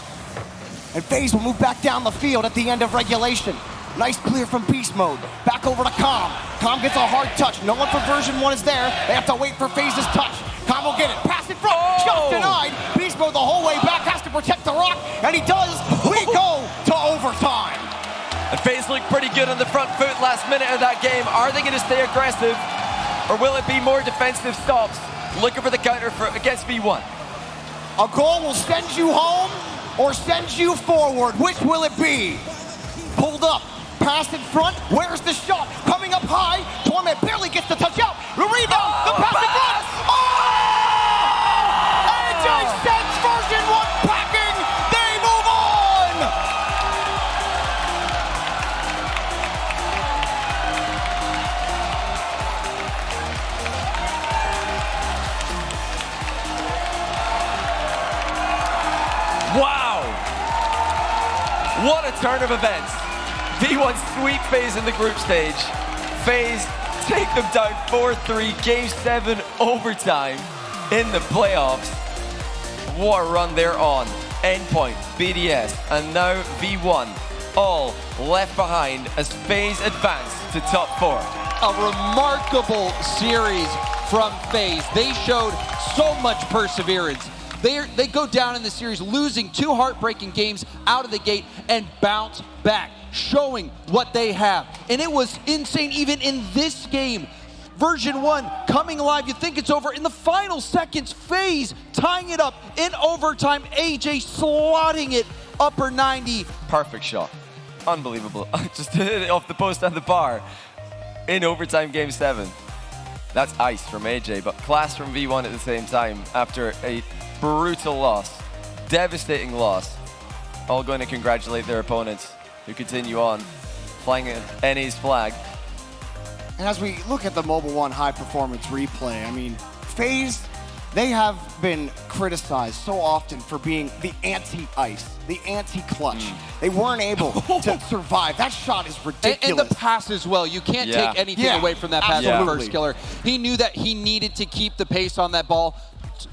And FaZe will move back down the field at the end of regulation. Nice clear from Beast Mode. Back over to Calm. Calm gets a hard touch. No one for Version 1 is there. They have to wait for FaZe's touch. Calm will get it. Pass in front. Just denied. Beast Mode the whole way back has to protect the rock, and he does. We go to overtime. And FaZe looked pretty good on the front foot last minute of that game. Are they going to stay aggressive, or will it be more defensive stops? Looking for the counter against V1. A goal will send you home or send you forward. Which will it be? Pulled up. Pass in front. Where's the shot? Coming up high. Torment barely gets the touch out. The rebound. The pass in front. Oh! AJ sends Version 1 packing. They move on. Wow! What a turn of events. V1 sweep FaZe in the group stage. FaZe take them down 4-3, Game 7 overtime in the playoffs. What a run they're on. Endpoint, BDS, and now V1, all left behind as FaZe advance to top 4. A remarkable series from FaZe. They showed so much perseverance. They go down in the series losing 2 heartbreaking games out of the gate and bounce back, showing what they have. And it was insane even in this game. Version 1 coming alive, you think it's over. In the final seconds, FaZe tying it up in overtime. AJ slotting it upper 90. Perfect shot. Unbelievable. Just hit it off the post and the bar in overtime Game 7. That's ice from AJ, but class from V1 at the same time after a brutal loss, devastating loss. All going to congratulate their opponents who continue on flying NA's flag. And as we look at the Mobile One high performance replay, I mean, FaZe, they have been criticized so often for being the anti-ice, the anti-clutch. They weren't able to survive. That shot is ridiculous. And the pass as well. You can't take anything away from that pass from First Killer. He knew that he needed to keep the pace on that ball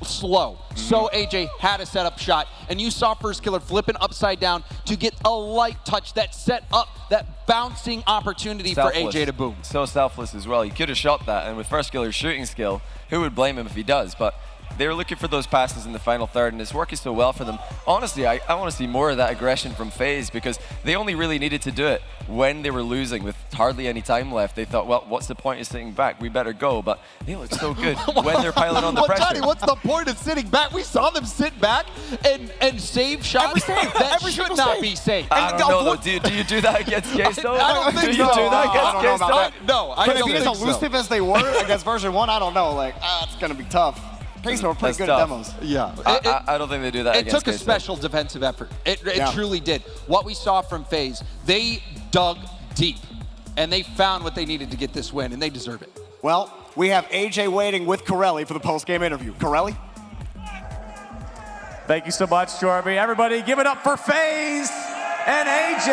slow. So AJ had a setup shot, and you saw First Killer flipping upside down to get a light touch that set up that bouncing opportunity for AJ to boom. So selfless as well. He could have shot that, and with First Killer's shooting skill, who would blame him if he does? But they were looking for those passes in the final third, and it's working so well for them. Honestly, I want to see more of that aggression from FaZe, because they only really needed to do it when they were losing with hardly any time left. They thought, well, what's the point of sitting back? We better go. But they look so good when they're piling on the pressure. Johnny, what's the point of sitting back? We saw them sit back and save shots that should not be saved. I don't know, though. Do you do that against K-Stone? I don't think so. Do you do that against K-Stone? No, I don't think so. But if he's elusive as they were against Version 1, I don't know. Like, it's going to be tough. K-Stone were pretty good at demos. Yeah. I don't think they do that against It took a special defensive effort. It truly did. What we saw from FaZe, they dug deep, and they found what they needed to get this win, and they deserve it. Well, we have AJ waiting with Corelli for the post-game interview. Corelli? Thank you so much, Jorby. Everybody give it up for FaZe and AJ.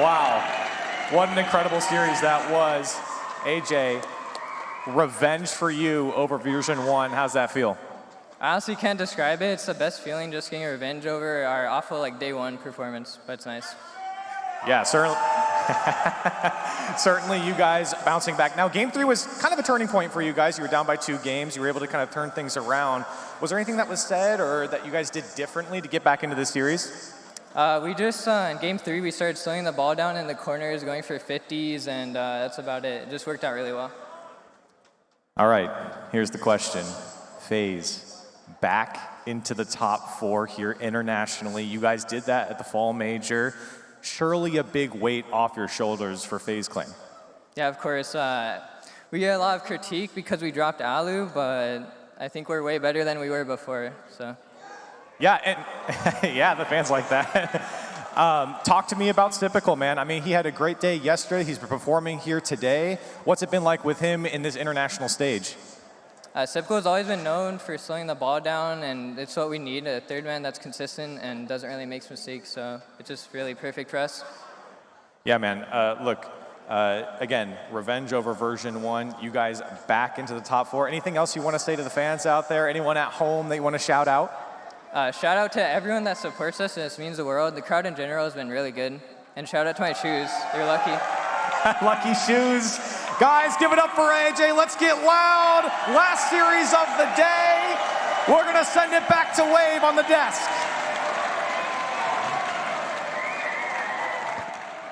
Wow. What an incredible series that was. AJ, revenge for you over Version 1. How's that feel? I honestly can't describe it. It's the best feeling, just getting revenge over our awful day 1 performance, but it's nice. Yeah, certainly. Certainly you guys bouncing back. Now, Game 3 was kind of a turning point for you guys. You were down by 2 games. You were able to kind of turn things around. Was there anything that was said or that you guys did differently to get back into this series? We just, in Game 3, we started slowing the ball down in the corners, going for 50s, and that's about it. It just worked out really well. All right, here's the question. FaZe, back into the top 4 here internationally. You guys did that at the Fall Major. Surely a big weight off your shoulders for FaZe Clan. Yeah, of course. We get a lot of critique because we dropped Alu, but I think we're way better than we were before, so. Yeah, and yeah, the fans like that. Talk to me about Typical, man. I mean, he had a great day yesterday. He's performing here today. What's it been like with him in this international stage? Typical has always been known for slowing the ball down, and it's what we need, a third man that's consistent and doesn't really make mistakes, so it's just really perfect for us. Yeah, man. Look, again, revenge over Version1. You guys back into the top 4. Anything else you want to say to the fans out there? Anyone at home that you want to shout out? Shout out to everyone that supports us. This means the world. The crowd in general has been really good. And shout out to my shoes. They're lucky. Lucky shoes. Guys, give it up for AJ. Let's get loud. Last series of the day. We're going to send it back to Wave on the desk.